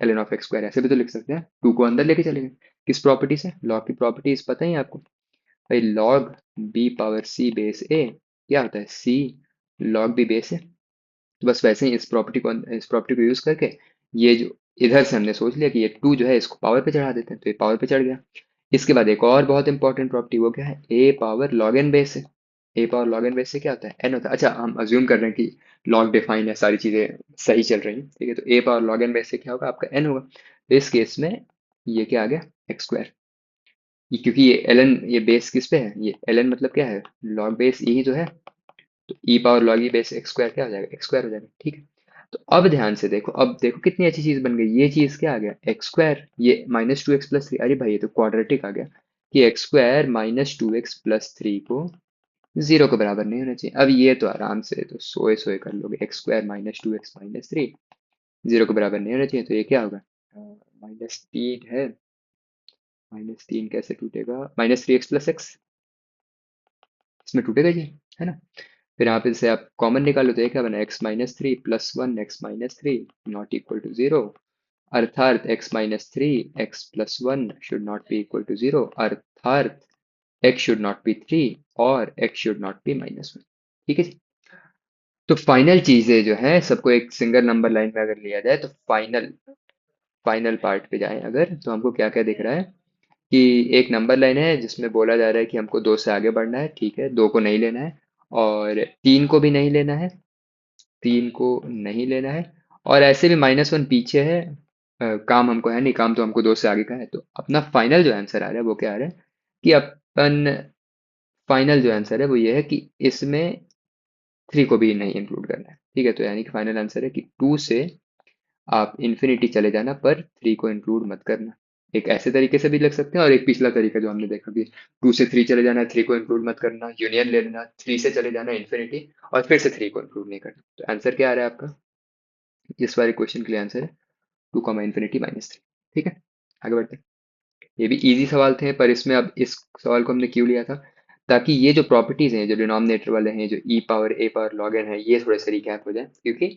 l n of x square, ऐसे भी तो लिख सकते हैं। टू को अंदर लेके चलेंगे, किस प्रॉपर्टी से, लॉग की प्रॉपर्टीज पता ही है आपको भाई। लॉग बी पावर सी बेस ए क्या होता है, सी लॉग बी बेस है। तो बस वैसे ही इस प्रॉपर्टी को यूज करके, ये जो इधर से हमने सोच लिया कि ये टू जो है इसको पावर पे चढ़ा देते हैं, तो ये पावर पे चढ़ गया। इसके बाद एक और बहुत इंपॉर्टेंट प्रॉपर्टी, वो क्या है, ए पावर लॉग एन बेस है। ए पावर लॉग एन बेस से क्या होता है, एन होता है। अच्छा, हम अज्यूम कर रहे हैं कि लॉग डिफाइन है, सारी चीजें सही चल रही हैं, ठीक है। तो ए पावर लॉग एन बेस से क्या होगा, आपका एन होगा। तो इस केस में ये क्या आ गया, एक्स स्क्वायर। क्योंकि ये एल एन, ये बेस किस पे है, ये एल एन मतलब क्या है, लॉग बेस ई तो है। तो e power log e base x square क्या हो जाएगा, एक्स स्क्वायर हो जाएगा, ठीक है। तो अब ध्यान से देखो, अब देखो कितनी अच्छी चीज बन गई। ये चीज क्या आ गया, एक्स स्क्वायर, ये minus two x plus three, अरे भाई ये तो क्वाड्रेटिक आ गया, कि x square minus two x plus three को जीरो के बराबर नहीं होना चाहिए। अब ये तो आराम से तो सोए सोए कर लोगे, x square minus two x minus three zero के बराबर नहीं होना चाहिए। तो ये क्या होगा, माइनस तीन है, माइनस तीन कैसे टूटेगा, minus three x plus x, इसमें टूटेगा जी, है ना। फिर यहाँ पे से आप कॉमन निकालो तो ये क्या बना, x minus three plus one x minus three not equal to zero. अर्थात x minus three x plus one should not be equal to zero, अर्थात x should not be three और x should not be minus one. ठीक है जी। तो फाइनल चीजें जो है सबको एक सिंगल नंबर लाइन में अगर लिया जाए, तो फाइनल फाइनल पार्ट पे जाएं अगर, तो हमको क्या क्या दिख रहा है कि एक नंबर लाइन है जिसमें बोला जा रहा है कि हमको दो से आगे बढ़ना है, ठीक है, दो को नहीं लेना है, और तीन को भी नहीं लेना है, तीन को नहीं लेना है, और ऐसे भी माइनस वन पीछे है। काम हमको है नहीं, काम तो हमको दो से आगे का है। तो अपना फाइनल जो आंसर आ रहा है वो क्या आ रहा है, कि अपन फाइनल जो आंसर है वो ये है कि इसमें थ्री को भी नहीं इंक्लूड करना है। ठीक है, तो यानी कि फाइनल आंसर है कि टू से आप इन्फिनिटी चले जाना पर थ्री को इंक्लूड मत करना। एक ऐसे तरीके से भी लग सकते हैं, और एक पिछला तरीका जो हमने देखा कि टू से थ्री चले जाना, थ्री को इंक्लूड मत करना, यूनियन ले लेना, थ्री से चले जाना इन्फिनिटी, और फिर से थ्री को इंक्लूड नहीं करना। तो आंसर क्या आ रहा है आपका, इस वाले क्वेश्चन के लिए आंसर है two comma infinity minus three. ठीक है, आगे बढ़ते हैं। ये भी इजी सवाल थे, पर इसमें अब इस सवाल को हमने क्यों लिया था, ताकि ये जो प्रॉपर्टीज हैं, जो डिनोमिनेटर वाले हैं, जो ई पावर ए पावर लॉग एन है, ये थोड़े से रिकैप हो जाए। क्योंकि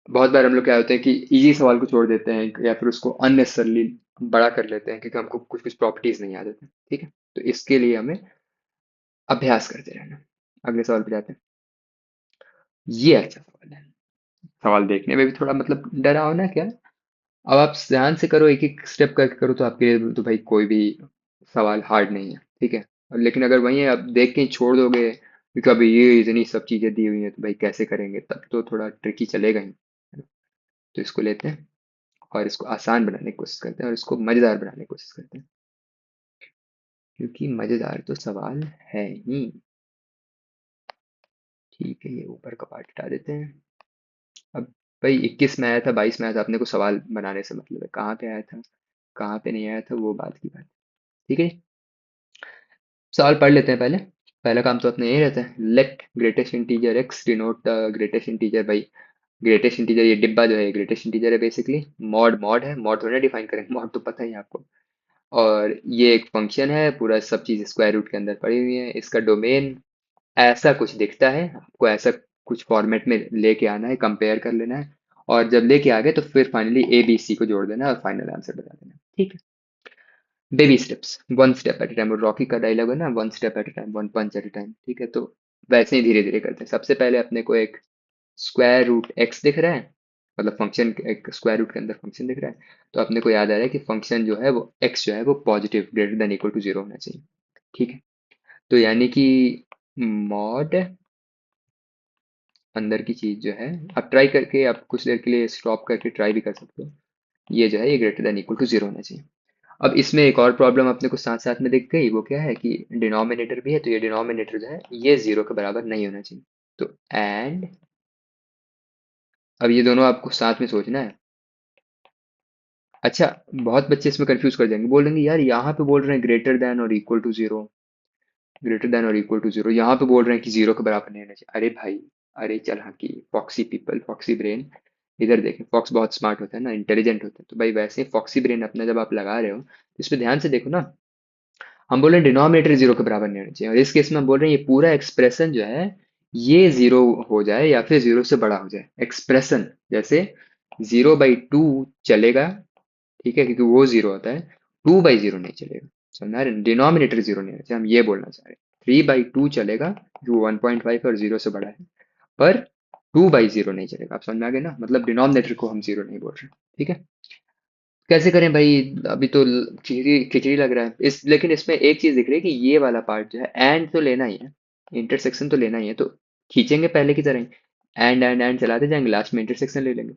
बहुत बार हम लोग क्या होते हैं कि इजी सवाल को छोड़ देते हैं, या फिर उसको अननेसेसरली बड़ा कर लेते हैं, क्योंकि हमको कुछ कुछ प्रॉपर्टीज नहीं याद होती। ठीक है, तो इसके लिए हमें अभ्यास करते रहना। अगले सवाल पे जाते हैं। ये अच्छा सवाल है, सवाल देखने में भी थोड़ा मतलब डरावना क्या, अब आप ध्यान से करो, एक एक स्टेप करके करो, तो आपके लिए तो भाई कोई भी सवाल हार्ड नहीं है। ठीक है, लेकिन अगर वहीं आप देख के ही छोड़ दोगे, क्योंकि अभी ये इतनी सब चीजें दी हुई हैं, तो भाई कैसे करेंगे, तब तो थोड़ा ट्रिकी चलेगा ही, है ना? तो इसको लेते हैं और इसको आसान बनाने की कोशिश करते हैं, और इसको मजेदार बनाने की कोशिश करते हैं, क्योंकि मजेदार तो सवाल है ही। ठीक है, ये ऊपर का पार्ट हटा देते हैं। अब भाई 21 में आया था, 22 में आया था, अपने को सवाल बनाने से मतलब है, कहाँ पे आया था कहाँ पे नहीं आया था वो बात की बात। ठीक है, सवाल पढ़ लेते हैं पहले। पहला काम तो अपने यही रहता है, let greatest integer x denote the greatest integer. भाई ग्रेटेस्ट इंटीजर, ये डिब्बा जो है ग्रेटेस्ट इंटीजर है बेसिकली। मॉड मॉड है, मॉड थोड़ा डिफाइन करेंगे, मॉड तो पता ही है आपको। और ये एक फंक्शन है, पूरा सब चीज़ स्क्वायर रूट के अंदर पड़ी हुई है। इसका डोमेन ऐसा कुछ दिखता है, आपको ऐसा कुछ फॉर्मेट में लेके आना है, कंपेयर कर लेना है, और जब लेके आ गए तो फिर फाइनली ए बी सी को जोड़ देना है और फाइनल आंसर बता देना है। ठीक है, baby steps, one step at a time, Rocky का डायलॉग है ना, one step at a time, one punch at a time. ठीक है, तो वैसे ही धीरे धीरे करते हैं। सबसे पहले अपने को एक स्क्वायर रूट एक्स दिख रहा है, मतलब फंक्शन, एक स्क्वायर रूट के अंदर फंक्शन दिख रहा है। तो अपने को याद आ रहा है कि फंक्शन जो है वो एक्स जो है वो positive greater than equal to zero होना चाहिए। ठीक है, तो यानी कि मॉड अंदर की चीज जो है, आप ट्राई करके, आप कुछ देर के लिए स्टॉप करके ट्राई भी कर सकते हो, ये जो है ये greater than equal to zero होना चाहिए। अब इसमें एक और प्रॉब्लम अपने को साथ साथ में दिख गई, वो क्या है कि डिनोमिनेटर भी है, तो ये डिनोमिनेटर जो है ये जीरो के बराबर नहीं होना चाहिए। तो एंड, अब ये दोनों आपको साथ में सोचना है, अच्छा, बहुत बच्चे इसमें कंफ्यूज कर जाएंगे, बोलेंगे यार यहाँ पे बोल रहे हैं ग्रेटर देन और equal to zero, greater than और इक्वल टू जीरो, यहाँ पे बोल रहे हैं कि जीरो के बराबर नहीं होना चाहिए। अरे भाई, अरे चल हाँ की फॉक्सी पीपल, फॉक्सी ब्रेन, इधर देखें, फॉक्स बहुत स्मार्ट होता है ना, इंटेलिजेंट होता है, तो भाई वैसे ही फॉक्सी ब्रेन अपना जब आप लगा रहे हो तो इस पे ध्यान से देखो ना। हम बोल रहे हैं डिनोमिनेटर जीरो के बराबर नहीं होना चाहिए, और इस केस में हम बोल रहे हैं ये पूरा एक्सप्रेशन जो है ये जीरो हो जाए या फिर जीरो से बड़ा हो जाए एक्सप्रेशन। जैसे 0/2 चलेगा, ठीक है, क्योंकि वो जीरो होता है, 2/0 नहीं चलेगा। समझ रहे, डिनोमिनेटर जीरो नहीं होना चाहिए, हम ये बोलना चाह रहे हैं। 3/2 चलेगा क्योंकि वो 1.5 और जीरो से बड़ा है, पर 2/0 नहीं चलेगा। आप समझ में आ गए ना, मतलब डिनोमिनेटर को हम जीरो नहीं बोल रहे। ठीक है, कैसे करें भाई? अभी तो खिचड़ी खिचड़ी लग रहा है इस, लेकिन इसमें एक चीज दिख रही है कि ये वाला पार्ट जो है एंड तो लेना ही है, इंटरसेक्शन तो लेना ही है, तो खींचेंगे पहले की तरह ही, एंड चलाते जाएंगे, लास्ट में इंटरसेक्शन ले लेंगे।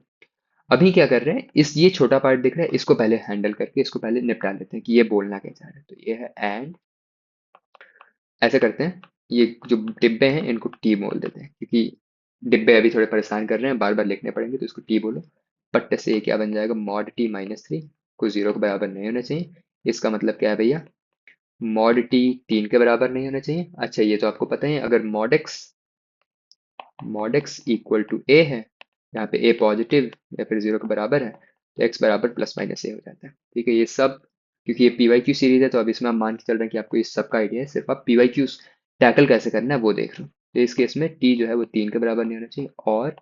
अभी क्या कर रहे हैं, इस ये छोटा पार्ट दिख रहा है, इसको पहले हैंडल करके इसको पहले निपटा लेते हैं कि ये बोलना क्या चाह रहे हैं। तो ये है एंड, ऐसे करते हैं, ये जो डिब्बे हैं इनको टी बोल देते हैं, क्योंकि डिब्बे अभी थोड़े परेशान कर रहे हैं, बार बार लिखने पड़ेंगे, तो इसको टी बोलो। पट्टे से ये क्या बन जाएगा, मॉड t-3 को जीरो के बराबर नहीं होना चाहिए। इसका मतलब क्या है भैया, मॉड t 3 के बराबर नहीं होना चाहिए। अच्छा, ये तो आपको पता ही है, अगर mod x equal to a है, यहाँ पे a पॉजिटिव या फिर जीरो के बराबर है, तो x बराबर प्लस माइनस a हो जाता है। ठीक है, ये सब क्योंकि ये पी वाई क्यू सीरीज है, तो अब इसमें हम मान के चल रहे हैं कि आपको इस सब का आइडिया है, सिर्फ आप पी वाई क्यू टैकल कैसे करना है वो देख लो। तो इस केस में t जो है वो 3 के बराबर नहीं होना चाहिए, और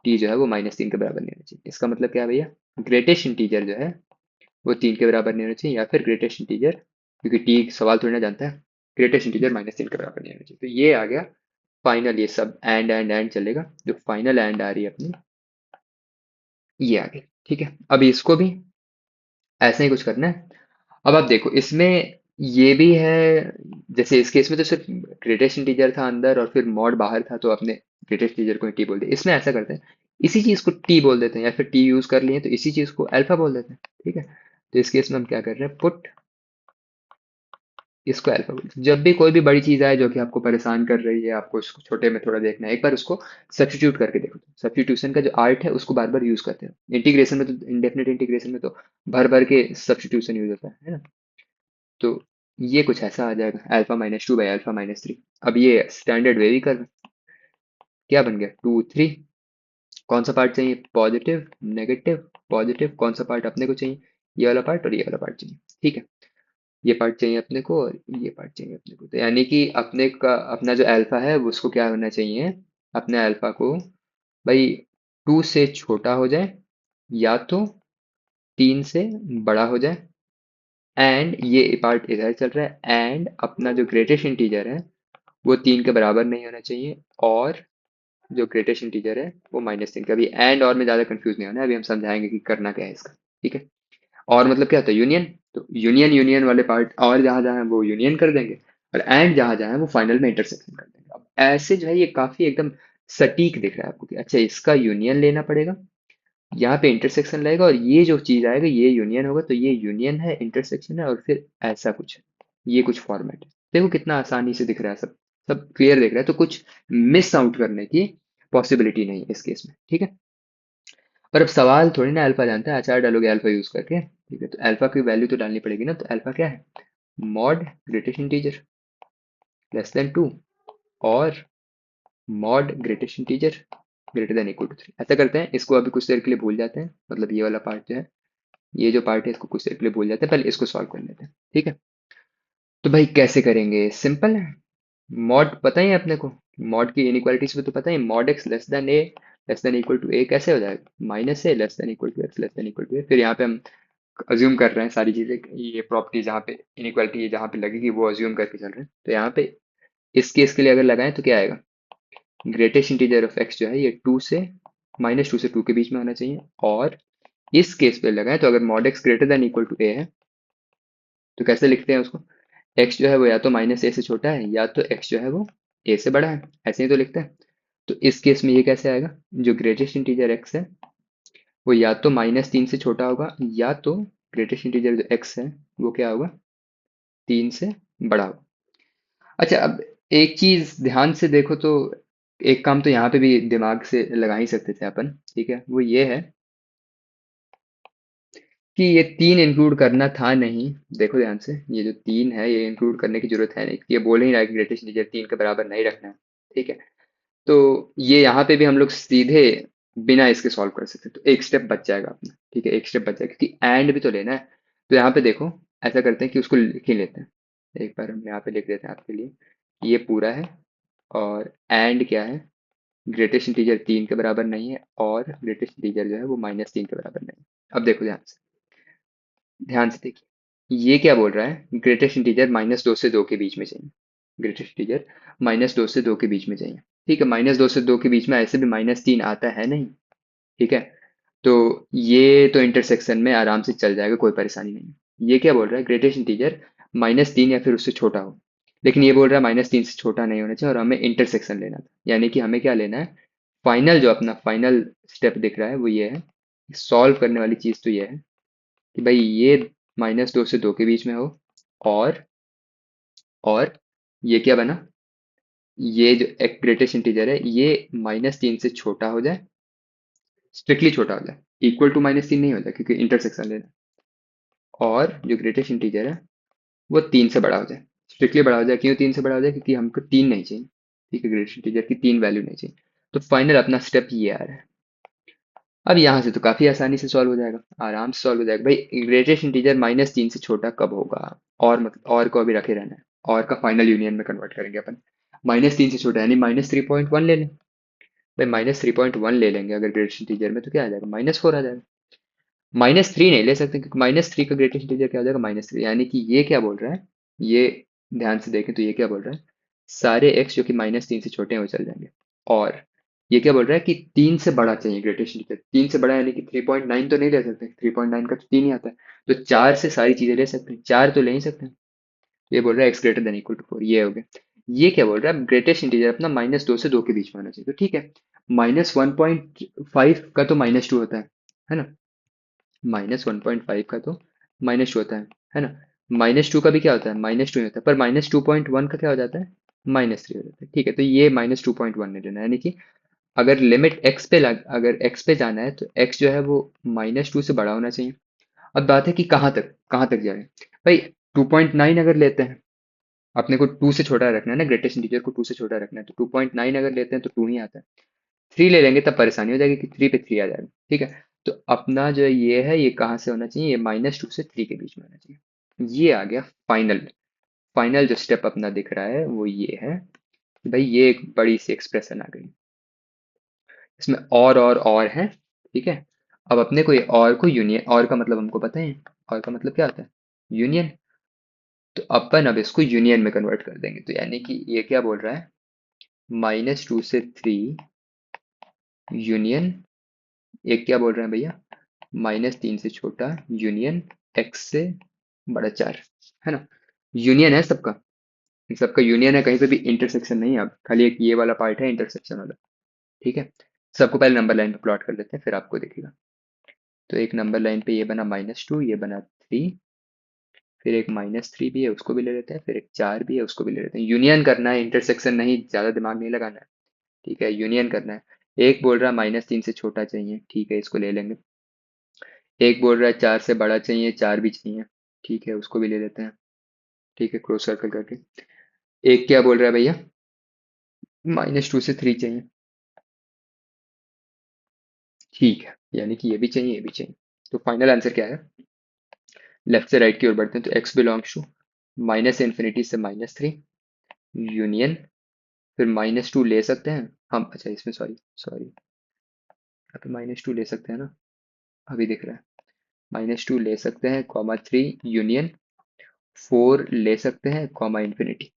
t जो है वो -3 के बराबर नहीं होना चाहिए। इसका मतलब क्या है भैया, ग्रेटेस्ट इंटीजर जो है वो 3 के बराबर नहीं होना चाहिए, या फिर ग्रेटेस्ट इंटीजर, क्योंकि t सवाल थोड़ी ना जानता है, ग्रेटेस्ट इंटीजर -3 के बराबर नहीं होना चाहिए। तो ये आ गया फाइनल, ये सब एंड चलेगा, जो फाइनल एंड आ रही है अपनी, ये आ गई। ठीक है, अब इसको भी ऐसे ही कुछ करना है। अब आप देखो इसमें ये भी है, जैसे इस केस में तो सिर्फ ग्रेटेस्ट इंटीजर था अंदर और फिर मॉड बाहर था, तो अपने ग्रेटेस्ट इंटीजर को टी बोल दिया। इसमें ऐसा करते हैं, इसी चीज को टी बोल देते हैं, या फिर टी यूज कर लिए तो इसी चीज को अल्फा बोल देते हैं। ठीक है, तो इस केस में हम क्या कर रहे हैं, पुट इसको अल्फा बोलते हैं। जब भी कोई भी बड़ी चीज आए जो कि आपको परेशान कर रही है, आपको इसको छोटे में थोड़ा देखना है, एक बार उसको सब्स्टिट्यूट करके देखो। सब्स्टिट्यूशन का जो आर्ट है उसको बार बार यूज करते हैं, इंटीग्रेशन में तो, इंडेफिनेट इंटीग्रेशन में तो भर भर के सब्स्टिट्यूशन यूज होता है ना। तो ये कुछ ऐसा आ जाएगा, α-2/α-3। अब ये स्टैंडर्ड वेवी कर, क्या बन गया, 2 3। कौन सा पार्ट चाहिए, पॉजिटिव नेगेटिव, पॉजिटिव कौन सा पार्ट अपने को चाहिए, ये वाला पार्ट और ये वाला पार्ट चाहिए। ठीक है, ये पार्ट चाहिए अपने को और ये पार्ट चाहिए अपने को, तो यानी कि अपने का अपना जो अल्फा है वो उसको क्या होना चाहिए, अपने अल्फा को भाई 2 से छोटा हो जाए, या तो 3 से बड़ा हो जाए, एंड ये पार्ट इधर चल रहा है, एंड अपना जो ग्रेटेस्ट इंटीजर है वो 3 के बराबर नहीं होना चाहिए, और जो ग्रेटेस्ट इंटीजर है वो -3 का भी। एंड और में ज़्यादा कंफ्यूज नहीं होना है, अभी हम समझाएंगे कि करना क्या है इसका। ठीक है, और मतलब क्या होता है, यूनियन, तो यूनियन यूनियन वाले पार्ट और जहां जहां है वो यूनियन कर देंगे, और एंड जहां जहां है वो फाइनल में इंटरसेक्शन कर देंगे। अब ऐसे जो है ये काफी एकदम सटीक दिख रहा है आपको कि अच्छा इसका यूनियन लेना पड़ेगा, यहाँ पे इंटरसेक्शन लगेगा, और ये जो चीज आएगा ये यूनियन होगा, तो ये यूनियन है, इंटरसेक्शन है, और फिर ऐसा कुछ है, ये कुछ फॉर्मेट है। देखो कितना आसानी से दिख रहा है, सब सब क्लियर दिख रहा है, तो कुछ मिस आउट करने की पॉसिबिलिटी नहीं है इस केस में। ठीक है, पर अब सवाल थोड़ी ना अल्फा जानता है, आचार डालोगे अल्फा यूज करके। ठीक है, तो अल्फा की वैल्यू तो डालनी पड़ेगी ना, तो अल्फा क्या है, मॉड ग्रेटेस्ट इंटीजर <<2 और मॉड ग्रेटेस्ट इंटीजर <<3। ऐसा करते हैं, इसको अभी कुछ देर के लिए भूल जाते हैं, मतलब ये वाला पार्ट जो है, ये जो पार्ट है इसको कुछ देर के लिए भूल जाते हैं, पहले इसको सॉल्व कर लेते हैं। ठीक है, तो भाई कैसे करेंगे, सिंपल है, मॉड पता ही है अपने को, मॉड की इनइक्वालिटीज में तो पता ही, mod x less than a less than equal to a कैसे हो जाएगा, -a less than equal to x less than equal to a. फिर यहाँ पे हम अज्यूम कर रहे हैं सारी चीजें, ये प्रॉपर्टी जहाँ पे इनइक्वालिटी जहाँ पे लगेगी वो अज्यूम करके चल रहे हैं, तो यहाँ पे इस केस के लिए अगर लगाएं तो क्या आएगा, ग्रेटेस्ट इंटीजर ऑफ एक्स जो है ये 2 से -2 से 2 के बीच में होना चाहिए, और इस केस पे लगाएं तो अगर mod x greater than equal to a है, तो कैसे लिखते हैं उसको, एक्स जो है वो या तो -a से छोटा है, या तो एक्स जो है वो a से बड़ा है, ऐसे ही तो लिखते हैं। तो इस केस में ये कैसे आएगा, जो ग्रेटेस्ट इंटीजर एक्स है वो या तो -3 से छोटा होगा, या तो ग्रेटेस्ट इंटीजर जो एक्स है वो क्या होगा, 3 से बड़ा होगा। अच्छा, अब एक चीज ध्यान से देखो तो, एक काम तो यहाँ पे भी दिमाग से लगा ही सकते थे अपन, ठीक है, वो ये है कि ये तीन इंक्लूड करना था नहीं। देखो ध्यान से, ये जो तीन है ये इंक्लूड करने की जरूरत है नहीं, ये बोल ही रहा है कि ग्रेटेस्ट इंटीजर तीन के बराबर नहीं रखना है। ठीक है, तो ये यहाँ पे भी हम लोग सीधे बिना इसके सॉल्व कर सकते हैं, तो एक स्टेप बच जाएगा अपना। ठीक है, एक स्टेप बच जाएगा क्योंकि एंड भी तो लेना है। तो यहाँ पे देखो, ऐसा करते हैं कि उसको लिख ही लेते हैं। एक बार हम यहाँ पे लिख देते हैं आपके लिए, ये पूरा है, और एंड क्या है, ग्रेटेस्ट इंटीजर तीन के बराबर नहीं है, और ग्रेटेस्ट इंटीजर जो है वो -3 के बराबर नहीं है। अब देखो ध्यान से, ध्यान से देखिए, ये क्या बोल रहा है, ग्रेटेस्ट इंटीजर -2 से 2 के बीच में चाहिए। ग्रेटेस्ट इंटीजर -2 से 2 के बीच में चाहिए। ठीक है, -2 से 2 के बीच में ऐसे भी -3 आता है नहीं। ठीक है, तो ये तो इंटरसेक्शन में आराम से चल जाएगा, कोई परेशानी नहीं है। ये क्या बोल रहा है, ग्रेटेस्ट इंटीजर -3 या फिर उससे छोटा हो, लेकिन ये बोल रहा है -3 से छोटा नहीं होना चाहिए, और हमें इंटरसेक्शन लेना था। यानी कि हमें क्या लेना है, फाइनल जो अपना फाइनल स्टेप दिख रहा है वो ये है, सॉल्व करने वाली चीज़ तो ये है कि भाई ये -2 से 2 के बीच में हो, और और ये क्या बना, ये जो एक ग्रेटेस्ट इंटीजर है ये -3 से छोटा हो जाए, स्ट्रिक्टली छोटा हो जाए, इक्वल टू -3 नहीं हो जाए क्योंकि इंटरसेक्शन लेना है। और जो ग्रेटेस्ट इंटीजर है वो 3 से बड़ा हो जाए, स्ट्रिक्टली बड़ा हो जाए। क्यों 3 से बड़ा हो जाए, क्योंकि हमको 3 नहीं चाहिए। ठीक है, ग्रेटेस्ट इंटीजर की 3 वैल्यू नहीं चाहिए। तो फाइनल अपना स्टेप ये आ रहा है। अब यहाँ से तो काफी आसानी से सॉल्व हो जाएगा, आराम से सॉल्व हो जाएगा। भाई ग्रेटेस्ट इंटीजर -3 से छोटा कब होगा, और मतलब और को अभी रखे रहना है, और का फाइनल यूनियन में कन्वर्ट करेंगे अपन। -3 से छोटा यानी -3.1 ले लें। भाई -3.1 ले लेंगे अगर ग्रेटेस्ट इंटीजर में, तो क्या आ जाएगा, -4 आ जाएगा। -3 नहीं ले सकते क्योंकि -3 का ग्रेटेस्ट इंटीजर क्या हो जाएगा, -3। यानी कि ये क्या बोल रहा है, ये ध्यान से देखें तो ये क्या बोल रहा है, सारे एक्स जो कि -3 से छोटे हैं वो चल जाएंगे। और ये क्या बोल रहा है कि 3 से बड़ा चाहिए ग्रेटेस्ट इंटीजर, 3 से बड़ा यानी कि 3.9 तो नहीं ले सकते, 3.9 का तो 3 ही आता है। तो 4 से सारी चीजें ले सकते हैं, 4 तो ले ही सकते हैं। ये बोल रहा है x greater than equal to 4, ये हो गया। ये क्या बोल रहा है, ग्रेटेस्ट इंटीजर अपना -2 से 2 के बीच में होना चाहिए। तो ठीक है, -1.5 का तो -2 होता है ना, -1.5 का तो -2 होता है ना। -2 का भी क्या होता है, -2 ही होता है, पर -2.1 का क्या हो जाता है, -3 हो जाता है। ठीक है, तो ये -2.1 नहीं लेना है। यानी कि अगर लिमिट एक्स पे अगर एक्स पे जाना है तो एक्स जो है वो -2 से बड़ा होना चाहिए। अब बात है कि कहाँ तक जाए। भाई 2.9 अगर लेते हैं, अपने को 2 से छोटा रखना है ना, ग्रेटेस्ट इंटीजर को 2 से छोटा रखना है, तो 2.9 अगर लेते हैं तो 2 ही आता है। 3 ले लेंगे तब परेशानी हो जाएगी कि 3 पे 3 आ जाएगा। ठीक है, तो अपना जो ये है ये कहाँ से होना चाहिए, ये -2 से 3 के बीच में होना चाहिए। ये आ गया फाइनल। फाइनल जो स्टेप अपना दिख रहा है वो ये है कि भाई ये एक बड़ी सी एक्सप्रेशन आ गई, इसमें और है। ठीक है, अब अपने को ये और को यूनियन, और का मतलब हमको पता है, और का मतलब क्या होता है, यूनियन। तो अपन अब इसको यूनियन में कन्वर्ट कर देंगे। तो यानी कि ये क्या बोल रहा है, -2 से 3 यूनियन, एक क्या बोल रहे हैं भैया, -3 से छोटा यूनियन एक्स से बड़ा 4, है ना। यूनियन है सबका, इन सबका यूनियन है, कहीं पे भी इंटरसेक्शन नहीं है। अब खाली एक ये वाला पार्ट है इंटरसेक्शन वाला। ठीक है, सबको पहले नंबर लाइन पे प्लॉट कर लेते हैं फिर आपको दिखेगा। तो एक नंबर लाइन पे ये बना -2, ये बना 3, फिर एक -3 भी है उसको भी ले लेते हैं, फिर एक 4 भी है उसको भी ले लेते हैं। यूनियन करना है, इंटरसेक्शन नहीं, ज्यादा दिमाग नहीं लगाना है। ठीक है, यूनियन करना है। एक बोल रहा है -3 से छोटा चाहिए, ठीक है इसको ले लेंगे। एक बोल रहा है 4 से बड़ा चाहिए, 4 भी चाहिए, ठीक है उसको भी ले लेते हैं। ठीक है, क्रॉस सर्कल करके। एक क्या बोल रहा है भैया, -2 से 3 चाहिए, ठीक है, यानी कि ये भी चाहिए ये भी चाहिए। तो फाइनल आंसर क्या है, लेफ्ट से राइट की ओर बढ़ते हैं, तो x बिलोंग्स टू -∞ से -3 यूनियन, फिर -2 ले सकते हैं हम, अच्छा इसमें सॉरी सॉरी, यहाँ पे -2 ले सकते हैं ना, अभी दिख रहा है, -2 ले सकते हैं, -3 यूनियन, 4 ले सकते हैं, ∞।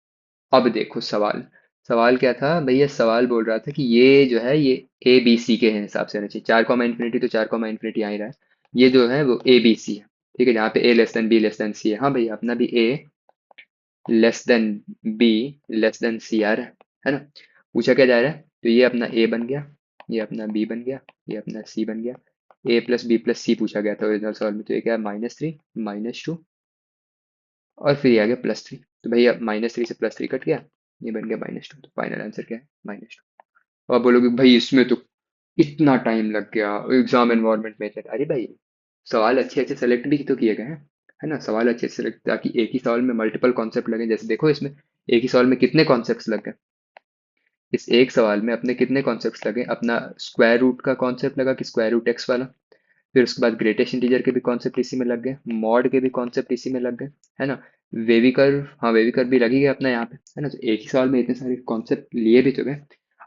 अब देखो सवाल, सवाल क्या था भैया, सवाल बोल रहा था कि ये जो है ये ए बी सी के हिसाब से रहना चाहिए। 4 तो 4 आ ही रहा है, ये जो है वो ए बी सी है। ठीक है, जहाँ पे a less than b less than c है, हाँ भैया अपना भी a less than b less than c आ रहा है ना। पूछा क्या जा रहा है, तो ये अपना ए बन गया, ये अपना बी बन गया, ये अपना सी बन गया। ए प्लस बी प्लस सी पूछा गया था ओरिजिनल सवाल में, तो ये क्या है, -3 -2, और फिर ये आ गया +3। तो भैया -3 से +3 कट गया, ये बन गया -2। तो फाइनल आंसर क्या है, -2। और आप बोलोगे भाई इसमें तो इतना टाइम लग गया, एग्जाम एनवायरनमेंट में अरे भाई सवाल अच्छे अच्छे सेलेक्ट भी तो किए गए हैं, है ना? सवाल अच्छे सेलेक्ट, ताकि एक ही सवाल में मल्टीपल कॉन्सेप्ट लगे। जैसे देखो इसमें एक ही सवाल में कितने कॉन्सेप्ट्स लग गए। इस एक सवाल में अपने कितने कॉन्सेप्ट्स लगे, अपना स्क्वायर रूट का कॉन्सेप्ट लगा कि स्क्वायर रूट एक्स वाला, फिर उसके बाद ग्रेटेस्ट इंटीजर के भी कॉन्सेप्ट इसी में लग गए, मॉड के भी कॉन्सेप्ट इसी में लग गए, है ना? वेवी कर्व, हाँ वेवी कर्व भी लगेगा अपना यहाँ पे, है ना? तो एक ही सवाल में इतने सारे कॉन्सेप्ट लिए भी तो गए।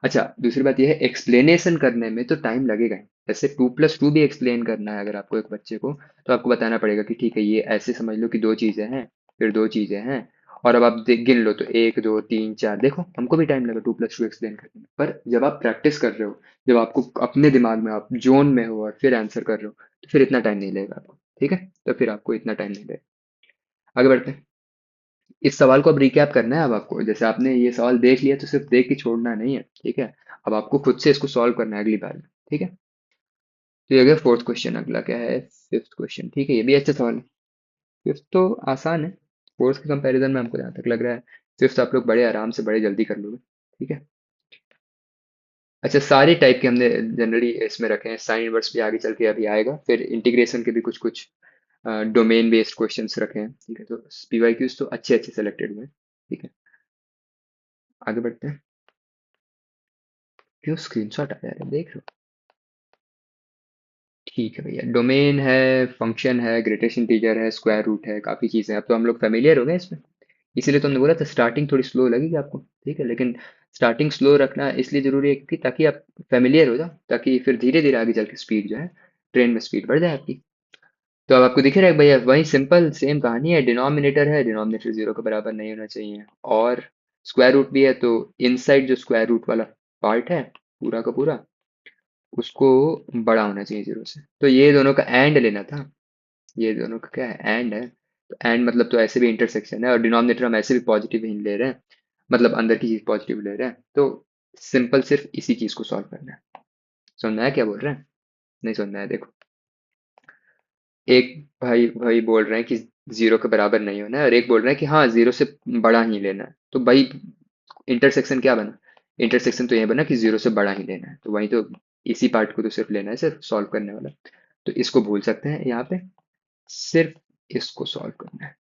अच्छा, दूसरी बात यह है एक्सप्लेनेशन करने में तो टाइम लगेगा ही। जैसे 2+2 भी एक्सप्लेन करना है अगर आपको एक बच्चे को, तो आपको बताना पड़ेगा कि ठीक है ये ऐसे समझ लो कि दो चीजें हैं, फिर दो चीजें हैं, और अब आप गिन लो तो 1 2 3 4, देखो हमको भी टाइम लगा 2+2 एक्सप्लेन करने में। पर जब आप प्रैक्टिस कर रहे हो, जब आपको अपने दिमाग में आप जोन में हो और फिर आंसर कर रहे हो, तो फिर इतना टाइम नहीं लगेगा आपको, ठीक है? तो फिर आपको इतना टाइम नहीं लगेगा। आगे बढ़ते हैं। इस सवाल को अब रिकैप करना है। अब आपको जैसे आपने ये सवाल देख लिया तो सिर्फ देख के छोड़ना नहीं है, ठीक है? अब आपको खुद से इसको सॉल्व करना है अगली बार में, ठीक है? तो ये हो गया फोर्थ क्वेश्चन। अगला क्या है? Fifth question. ठीक है, ये भी अच्छा सवाल है। फिफ्थ तो आसान है, फोर्थ के कंपैरिजन में हमको जहाँ तक लग रहा है फिफ्थ आप लोग बड़े आराम से बड़े जल्दी कर लोगे, ठीक है? अच्छा, सारे टाइप के हमने जनरली इसमें रखे हैं, साइन इनवर्स भी आगे चल के अभी आएगा, फिर इंटीग्रेशन के भी कुछ कुछ डोमेन बेस्ड क्वेश्चंस रखे हैं, ठीक है? तो पीवाईक्यूज तो अच्छे अच्छे सेलेक्टेड हुए हैं, ठीक है? आगे बढ़ते हैं। क्यों स्क्रीनशॉट आ जा रहा है, देख लो। ठीक है भैया, डोमेन है, फंक्शन है, ग्रेटेस्ट इंटीजर है, स्क्वायर रूट है, काफ़ी चीज़ें हैं। अब तो हम लोग फेमिलियर हो गए इसमें, इसीलिए तुमने बोला था स्टार्टिंग थोड़ी स्लो लगेगी आपको, ठीक है? लेकिन स्टार्टिंग स्लो रखना इसलिए ज़रूरी है कि ताकि आप फेमिलियर हो जाओ, ताकि फिर धीरे धीरे आगे चल के स्पीड जो है, ट्रेन में स्पीड बढ़ जाए आपकी। तो अब आपको दिख रहा है भैया, वही सिंपल सेम कहानी है। डिनोमिनेटर है, डिनोमिनेटर जीरो के बराबर नहीं होना चाहिए, और स्क्वायर रूट भी है, तो इनसाइड जो स्क्वायर रूट वाला पार्ट है पूरा का पूरा, उसको बड़ा होना चाहिए जीरो से। तो ये दोनों का एंड लेना था, ये दोनों का क्या है, एंड है। तो एंड मतलब तो ऐसे भी इंटरसेक्शन है, और डिनोमिनेटर हम ऐसे भी पॉजिटिव ही ले रहे हैं, मतलब अंदर की चीज पॉजिटिव ले रहे हैं। तो सिंपल सिर्फ इसी चीज को सॉल्व करना है। समझना है क्या बोल रहे हैं? नहीं समझना है? देखो, एक भाई भाई बोल रहे हैं कि जीरो के बराबर नहीं होना है, और एक बोल रहे हैं कि हाँ जीरो से बड़ा ही लेना है। तो भाई इंटरसेक्शन क्या बना? इंटरसेक्शन तो ये बना कि जीरो से बड़ा ही लेना है, तो वही तो, इसी पार्ट को तो सिर्फ लेना है, सिर्फ सॉल्व करने वाला। तो इसको भूल सकते हैं यहाँ पे, सिर्फ इसको सॉल्व करना है।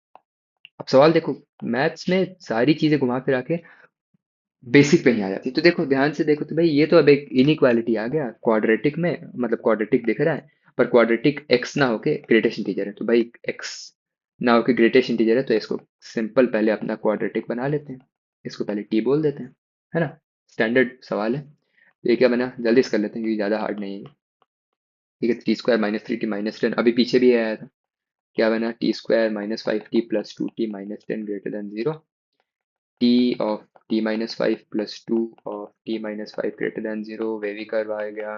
अब सवाल देखो, मैथ्स में सारी चीजें घुमा फिरा के बेसिक पे ही आ जाती है। तो देखो ध्यान से देखो तो भाई ये तो अब एक इनइक्वालिटी आ गया क्वाड्रेटिक में, मतलब क्वाड्रेटिक दिख रहा है, पर क्वाड्रेटिक एक्स ना होके ग्रेटेस्ट इंटीजर है। तो भाई एक्स ना होके ग्रेटेस्ट इंटीजर है, तो इसको सिंपल पहले अपना क्वाड्रेटिक बना लेते हैं, इसको पहले टी बोल देते हैं, है ना? स्टैंडर्ड सवाल है। तो ये क्या बना, जल्दी से कर लेते हैं क्योंकि ज़्यादा हार्ड नहीं है। ठीक है, टी² - 3t - 10, अभी पीछे भी आया था। क्या बना, t² - 5t + 2t - 10 > 0, t of t - 5 + 2 of t - 5 > 0, wavy curve आ गया।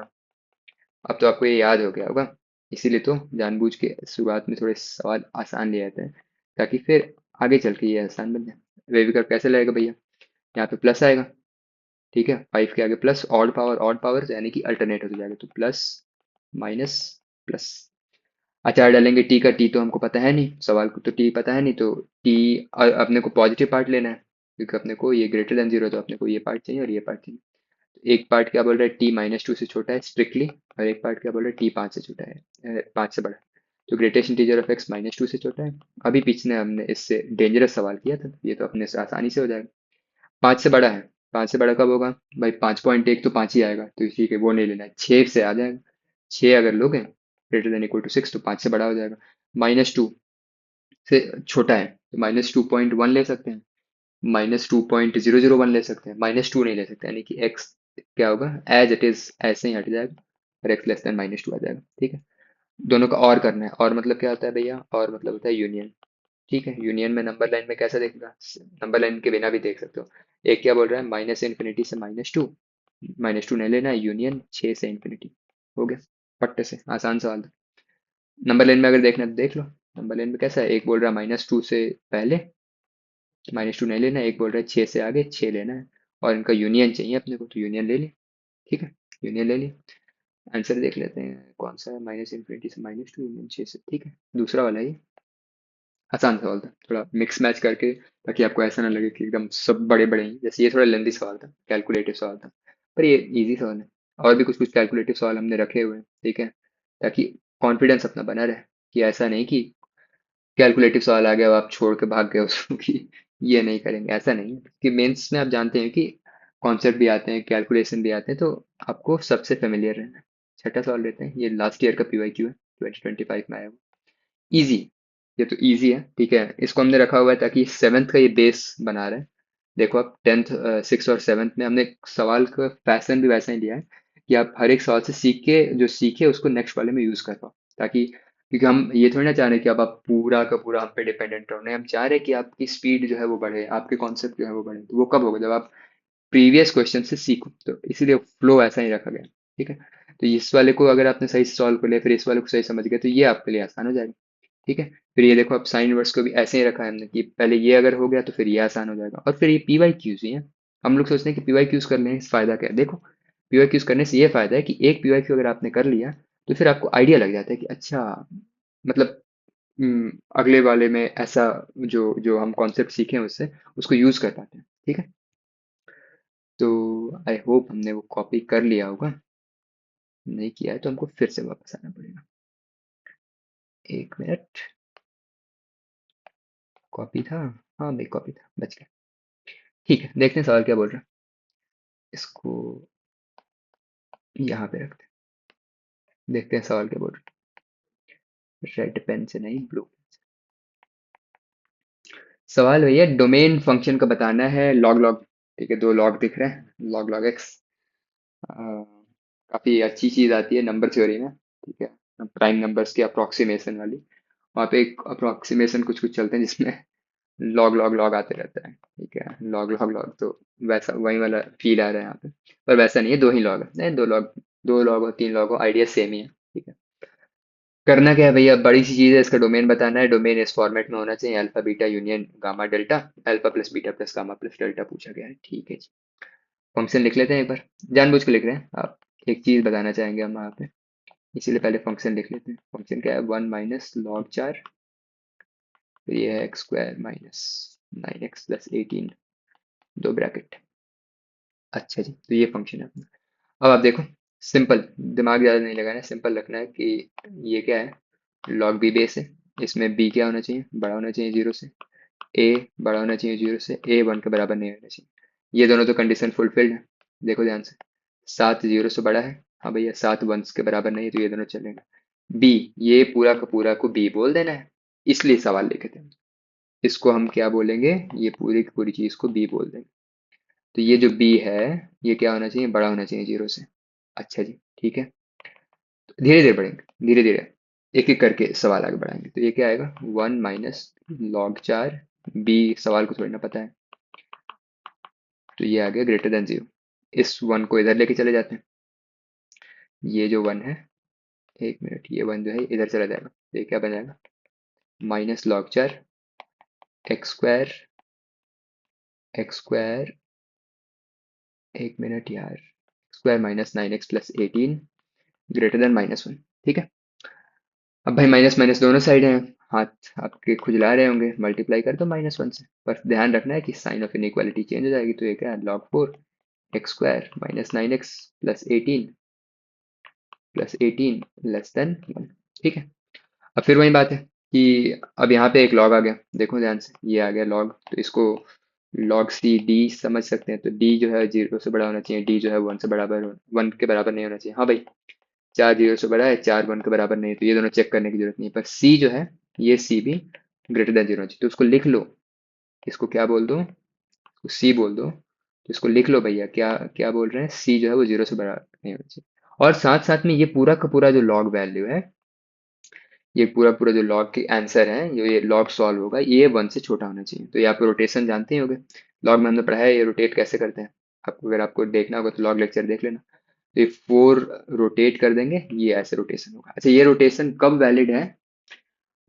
अब तो आपको ये याद हो गया होगा, इसीलिए तो जानबूझ के शुरुआत में थोड़े सवाल आसान ले आते हैं, ताकि फिर आगे चल के ये आसान बन जाए। वेवी कर्व कैसे लगेगा भैया, यहाँ पे प्लस आएगा, ठीक है? 5 के आगे प्लस, ऑड पावर यानी कि अल्टरनेट हो जाएगा, तो प्लस माइनस प्लस। अचार डालेंगे, टी का, टी तो हमको पता है नहीं, सवाल को तो टी पता है नहीं, तो टी अपने को पॉजिटिव पार्ट लेना है, क्योंकि अपने को ये ग्रेटर देन जीरो, तो अपने को ये पार्ट चाहिए और ये पार्ट चाहिए। तो एक पार्ट क्या बोल रहा है, t - 2 से छोटा है स्ट्रिक्टली, और एक पार्ट क्या बोल रहा है, t 5 से छोटा है, 5 से बड़ा है। तो ग्रेटेस्ट इंटीजर ऑफ x -2 से छोटा है। अभी पिछले हमने इससे डेंजरस सवाल किया था, ये तो अपने से आसानी से हो जाएगा। 5 से बड़ा है, 5 से बड़ा कब होगा भाई, 5.1 तो 5 ही आएगा, तो ठीक है वो नहीं लेना है, 6 से आ जाएगा। 6 अगर लोगे > 6 तो 5 से बड़ा हो जाएगा। -2 से छोटा है तो -2.1 ले सकते हैं, -2.001 ले सकते हैं, -2 नहीं ले सकते, यानी कि x क्या होगा, एज इट इज ऐसे ही हट जाएगा, और x <-2 आ जाएगा, ठीक है? दोनों का और करना है, और मतलब क्या होता है भैया, और मतलब होता है यूनियन। ठीक है, यूनियन में नंबर लाइन में कैसा देखेगा, नंबर लाइन के बिना भी देख सकते हो। एक क्या बोल रहा है, -∞ से -2, -2 नहीं लेना है, यूनियन 6 से इंफिनिटी। हो गया, पट्टे से आसान सवाल था। नंबर लाइन में अगर देखना है तो देख लो, नंबर लाइन में कैसा है, एक बोल रहा है -2 से पहले, -2 नहीं लेना है, एक बोल रहा है 6 से आगे 6 लेना है, और इनका यूनियन चाहिए अपने को, तो यूनियन ले लिया, ठीक है? यूनियन ले लिया। आंसर देख लेते हैं कौन सा है, -∞ से -2, यूनियन 6 से, ठीक है? दूसरा वाला ही आसान सवाल था, थोड़ा मिक्स मैच करके, ताकि आपको ऐसा ना लगे कि एकदम सब बड़े बड़े ही, जैसे ये थोड़ा लेंदी सवाल था, कैलकुलेटिव सवाल था, पर ये इजी सवाल है। और भी कुछ कुछ कैलकुलेटिव सवाल हमने रखे हुए हैं, ठीक है? ताकि कॉन्फिडेंस अपना बना रहे कि ऐसा नहीं कि कैलकुलेटिव सवाल आ गया अब आप छोड़ के भाग गए उसको कि ये नहीं करेंगे, ऐसा नहीं है कि मेंस में आप जानते हैं कि कॉन्सेप्ट भी आते हैं, कैलकुलेशन भी आते हैं, तो आपको सबसे फेमिलियर रहना है। छठा सवाल लेते हैं, ये लास्ट ईयर का पीवाईक्यू है, 2025 में आया हुआ। इजी, ये तो इजी है, ठीक है, इसको हमने रखा हुआ है ताकि सेवन्थ का ये बेस बना रहे हैं। देखो आप टेंथ, सिक्स और सेवन्थ में हमने सवाल का पैटर्न भी वैसा ही लिया है कि आप हर एक सवाल से सीख के जो सीखे उसको नेक्स्ट वाले में यूज कर पाओ, ताकि क्योंकि हम ये थोड़ी ना चाह रहे कि अब आप पूरा का पूरा हम पे डिपेंडेंट रहो, नहीं, हम चाह रहे हैं कि आपकी स्पीड जो है वो बढ़े, आपके कॉन्सेप्ट जो है वो बढ़े। तो वो कब होगा, जब आप प्रीवियस क्वेश्चन से सीखो, तो इसीलिए फ्लो ऐसा ही रखा गया, ठीक है। तो इस वाले को अगर आपने सही सॉल्व कर लिया, फिर इस वाले को सही समझ गए, तो ये आपके लिए आसान हो जाएगा, ठीक है। फिर ये देखो, अब साइन वर्स को भी ऐसे ही रखा है हमने कि पहले ये अगर हो गया तो फिर ये आसान हो जाएगा, और फिर ये पी वाई क्यूज ही है। हम लोग सोचते हैं कि पी वाई क्यूज करने से फायदा क्या है, देखो पी वाई क्यूज करने से ये फायदा है कि एक पी वाई क्यू अगर आपने कर लिया तो फिर आपको आइडिया लग जाता है कि अच्छा, मतलब अगले वाले में ऐसा जो जो हम कॉन्सेप्ट सीखे हैं उससे उसको यूज कर पाते हैं, ठीक है। तो आई होप हमने वो कॉपी कर लिया होगा, नहीं किया है तो हमको फिर से वापस आना पड़ेगा। एक मिनट, कॉपी था, हाँ भाई कॉपी था, बच गया। ठीक है, देखते हैं सवाल क्या बोल रहा है। इसको यहाँ पे रखते हैं, देखते हैं सवाल क्या बोल रहा है। रेड पेन से नहीं, ब्लू। सवाल भैया, डोमेन फंक्शन का बताना है लॉग लॉग, ठीक है, दो लॉग दिख रहे हैं, लॉग लॉग एक्स। काफ़ी अच्छी चीज़ आती है नंबर थ्योरी में, ठीक है, प्राइम नंबर्स की अप्रोक्सीमेशन वाली। वहाँ पे एक अप्रोक्सीमेशन कुछ कुछ चलते हैं जिसमें लॉग लॉग लॉग आते रहता है, ठीक है, लॉग लॉग लॉग, तो वैसा वही वाला फील आ रहा है यहाँ पे। पर वैसा नहीं है, दो ही लॉग है, नहीं दो लॉग, दो लॉग हो तीन लॉग हो, आइडिया सेम ही है, ठीक है। करना क्या है भैया, बड़ी सी चीज़ है, इसका डोमेन बताना है। डोमेन इस फॉर्मेट में होना चाहिए, alpha beta union gamma delta, alpha plus beta plus gamma plus delta पूछा गया है, ठीक है जी। फंक्शन लिख लेते हैं एक बार, जानबूझ के लिख रहे हैं आप, एक चीज़ बताना चाहेंगे हम यहाँ पे, इसीलिए पहले फंक्शन लिख लेते हैं। फंक्शन क्या है, 1 - log 4, तो ये है एक्स स्क्वायर माइनस 9x + 18, दो ब्रैकेट। अच्छा जी, तो ये फंक्शन है अपना। अब आप देखो, सिंपल, दिमाग ज़्यादा नहीं लगाना है, सिंपल रखना है कि ये क्या है, लॉग बी बेस है, इसमें बी क्या होना चाहिए, बड़ा होना चाहिए 0 से, ए बड़ा होना चाहिए 0 से, ए 1 के बराबर नहीं होना चाहिए। ये दोनों तो कंडीशन फुलफिल्ड है, देखो ध्यान से, 7 0 से बड़ा है, हाँ भैया 7 1 के बराबर नहीं है, तो ये दोनों चलेगा। बी, ये पूरा का पूरा को बी बोल देना है, इसलिए सवाल लिखे थे। इसको हम क्या बोलेंगे, ये पूरी की पूरी चीज़ को बी बोल देंगे। तो ये जो बी है, ये क्या होना चाहिए, बड़ा होना चाहिए 0 से। अच्छा जी, ठीक है, धीरे धीरे बढ़ेंगे, धीरे धीरे एक एक करके सवाल आगे बढ़ाएंगे। तो ये क्या आएगा, 1 - log 4, बी सवाल को थोड़ी ना पता है, तो ये आ गया ग्रेटर देन 0। इस वन को इधर लेके चले जाते हैं, ये जो वन है, एक मिनट, ये वन जो है इधर चला जाएगा, तो ये क्या बन जाएगा, -log 4 x स्क्वायर, एक मिनट यार, square minus 9x + 18 greater than -1, ठीक है। अब भाई माइनस माइनस दोनों साइड हैं, हाथ आपके खुजला रहे होंगे, मल्टीप्लाई कर दो -1 से, पर ध्यान रखना है कि साइन ऑफ इनइक्वालिटी चेंज हो जाएगी। तो ये क्या है, log 4 x square minus 9x + 18 less than 1, ठीक है। अब फिर वही बात है कि अब यहाँ पे एक लॉग आ गया, देखो ध्यान से, ये आ गया लॉग, तो इसको log c d समझ सकते हैं। तो d जो है 0 से बड़ा होना चाहिए, d जो है 1 के बराबर नहीं होना चाहिए, हाँ भाई, 4 0 से बड़ा है, 4 1 के बराबर नहीं है, तो ये दोनों चेक करने की जरूरत नहीं है। पर c जो है, ये c भी ग्रेटर देन 0 होना चाहिए, तो उसको लिख लो, इसको क्या बोल दो, c बोल दो, तो इसको लिख लो भैया, क्या क्या बोल रहे हैं, c जो है वो 0 से बड़ा नहीं होना चाहिए। और साथ साथ में ये पूरा का पूरा जो लॉग वैल्यू है, ये पूरा पूरा जो लॉग के आंसर है, जो ये लॉग सॉल्व होगा, ये 1 से छोटा होना चाहिए। तो ये आप रोटेशन जानते ही होंगे, लॉग में हमने पढ़ा है ये रोटेट कैसे करते हैं, आपको अगर आपको देखना होगा तो लॉग लेक्चर देख लेना। तो ये 4 रोटेट कर देंगे, ये ऐसे रोटेशन होगा। अच्छा, ये रोटेशन कब वैलिड है,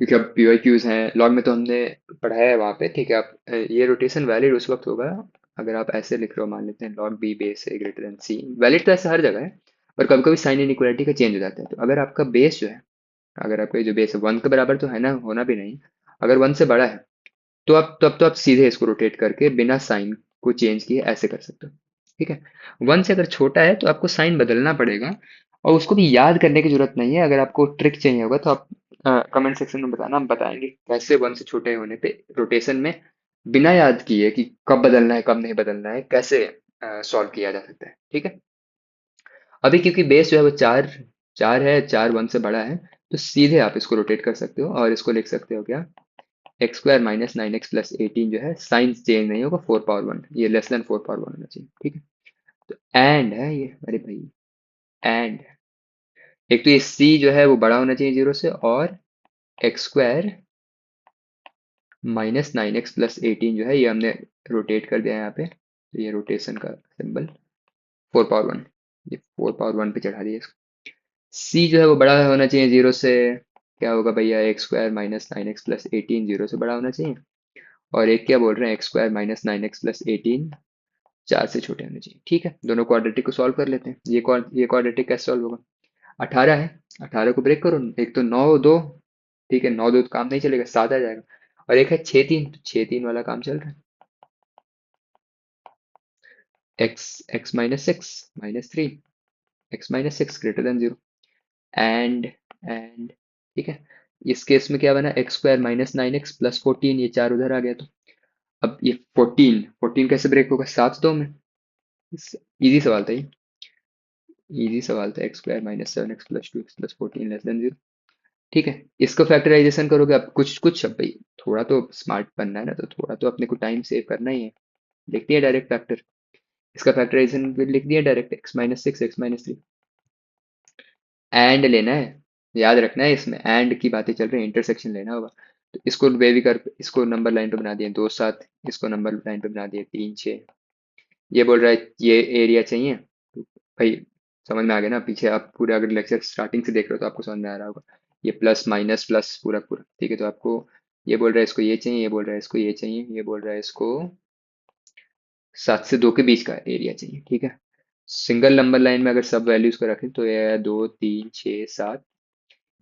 क्योंकि अब पीओक्यूज हैं, लॉग में तो हमने पढ़ाया है वहाँ पे, ठीक है। आप ये रोटेशन वैलिड उस वक्त होगा अगर आप ऐसे लिख रहे हो, मान लेते हैं लॉग बी बेस ए ग्रेटर देन सी, वैलिड तो ऐसे हर जगह है, पर कभी कभी साइन इनइक्वालिटी का चेंज हो जाता है। तो अगर आपका बेस जो है, अगर आपका ये जो बेस है 1 के बराबर तो है ना, होना भी नहीं, अगर 1 से बड़ा है, तो आप तब तो आप सीधे इसको रोटेट करके बिना साइन को चेंज किए ऐसे कर सकते हो, ठीक है। 1 से अगर छोटा है तो आपको साइन बदलना पड़ेगा, और उसको भी याद करने की जरूरत नहीं है। अगर आपको ट्रिक चाहिए होगा तो आप कमेंट सेक्शन में बताना, हम बताएंगे कैसे 1 से छोटे होने पे रोटेशन में बिना याद किए कि कब बदलना है कब नहीं बदलना है कैसे सॉल्व किया जा सकता है। ठीक है। अभी क्योंकि बेस जो है वो 4 है, 4 1 से बड़ा है, तो सीधे आप इसको रोटेट कर सकते हो और इसको लिख सकते हो क्या, x² - 9x + 18 जो है साइन चेंज नहीं होगा, 4 पावर 1, ये <4 पावर 1 होना चाहिए। ठीक है। तो एंड है ये, अरे भाई, एंड एक तो ये c जो है वो बड़ा होना चाहिए 0 से, और x² - 9x + 18 जो है ये हमने रोटेट कर दिया है यहाँ पे, तो ये रोटेशन का सिंबल 4 पावर 1, ये 4 पावर 1 पे चढ़ा दिया इसको। c जो है वो बड़ा होना चाहिए 0 से, क्या होगा भैया, x² - 9x + 18 0 से बड़ा होना चाहिए। और एक क्या बोल रहे हैं, x² - 9x + 18 4 से छोटे होने चाहिए। ठीक है, दोनों क्वाड्रेटिक को सॉल्व कर लेते हैं। ये क्वाड्रेटिक कैसे सॉल्व होगा, 18 है, 18 को ब्रेक करो, एक तो 9 2, ठीक है, 9 2 तो काम नहीं चलेगा, 7 आ जाएगा। और एक है 6 3, तो 6 3 वाला काम चल रहा है। x - 6 - 3, x - 6 > 0, एंड ठीक है। इस केस में क्या बना, x² - 9x + 14, ये 4 उधर आ गया, तो अब ये 14 कैसे ब्रेक होगा, 7 2 में। इजी सवाल था ये, इजी सवाल था। x² - 7x + 2x + 14 <0। ठीक है। इसको फैक्टराइजेशन करोगे, अब कुछ कुछ, अब भाई थोड़ा तो स्मार्ट बनना है ना, तो थोड़ा तो अपने को टाइम सेव करना ही है। लिख दिया डायरेक्ट फैक्टर, इसका फैक्टराइजेशन भी लिख दिया डायरेक्ट, x - 6 x - 3। एंड लेना है, याद रखना है, इसमें एंड की बातें चल रही है, इंटरसेक्शन लेना होगा। तो इसको वे भी कर, इसको नंबर लाइन पे बना दिए 2 7, इसको नंबर लाइन पे बना दिए 3 6। ये बोल रहा है ये एरिया चाहिए, तो भाई समझ में आ गया ना, पीछे आप पूरे अगर लेक्चर स्टार्टिंग से देख रहे हो तो आपको समझ में आ रहा होगा, ये प्लस माइनस प्लस पूरा पूरा। ठीक है, तो आपको ये बोल रहा है इसको ये चाहिए, ये बोल रहा है इसको ये चाहिए, ये बोल रहा है इसको 7 से 2 के बीच का एरिया चाहिए। ठीक है। सिंगल नंबर लाइन में अगर सब वैल्यूज को रखें तो ये है 2 3 6 7।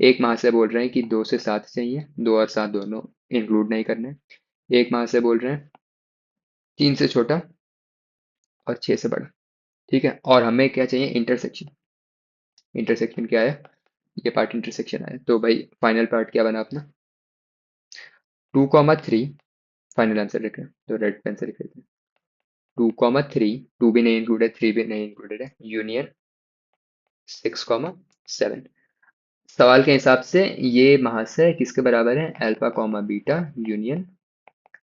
एक महाशय बोल रहे हैं कि 2 से 7 चाहिए, 2 और 7 दोनों इंक्लूड नहीं करने। एक महाशय बोल रहे हैं 3 से छोटा और 6 से बड़ा। ठीक है, और हमें क्या चाहिए, इंटरसेक्शन। इंटरसेक्शन क्या है, ये पार्ट इंटरसेक्शन आया, तो भाई फाइनल पार्ट क्या बना अपना, 2 3। फाइनल आंसर लिख रहे हैं तो रेड पेन से लिख लेते हैं, 2 3, 2 भी नहीं इंक्लूडेड, 3 भी नहीं इंक्लूडेड है, यूनियन 6 7। सवाल के हिसाब से ये महाशय किसके बराबर है, alpha comma beta union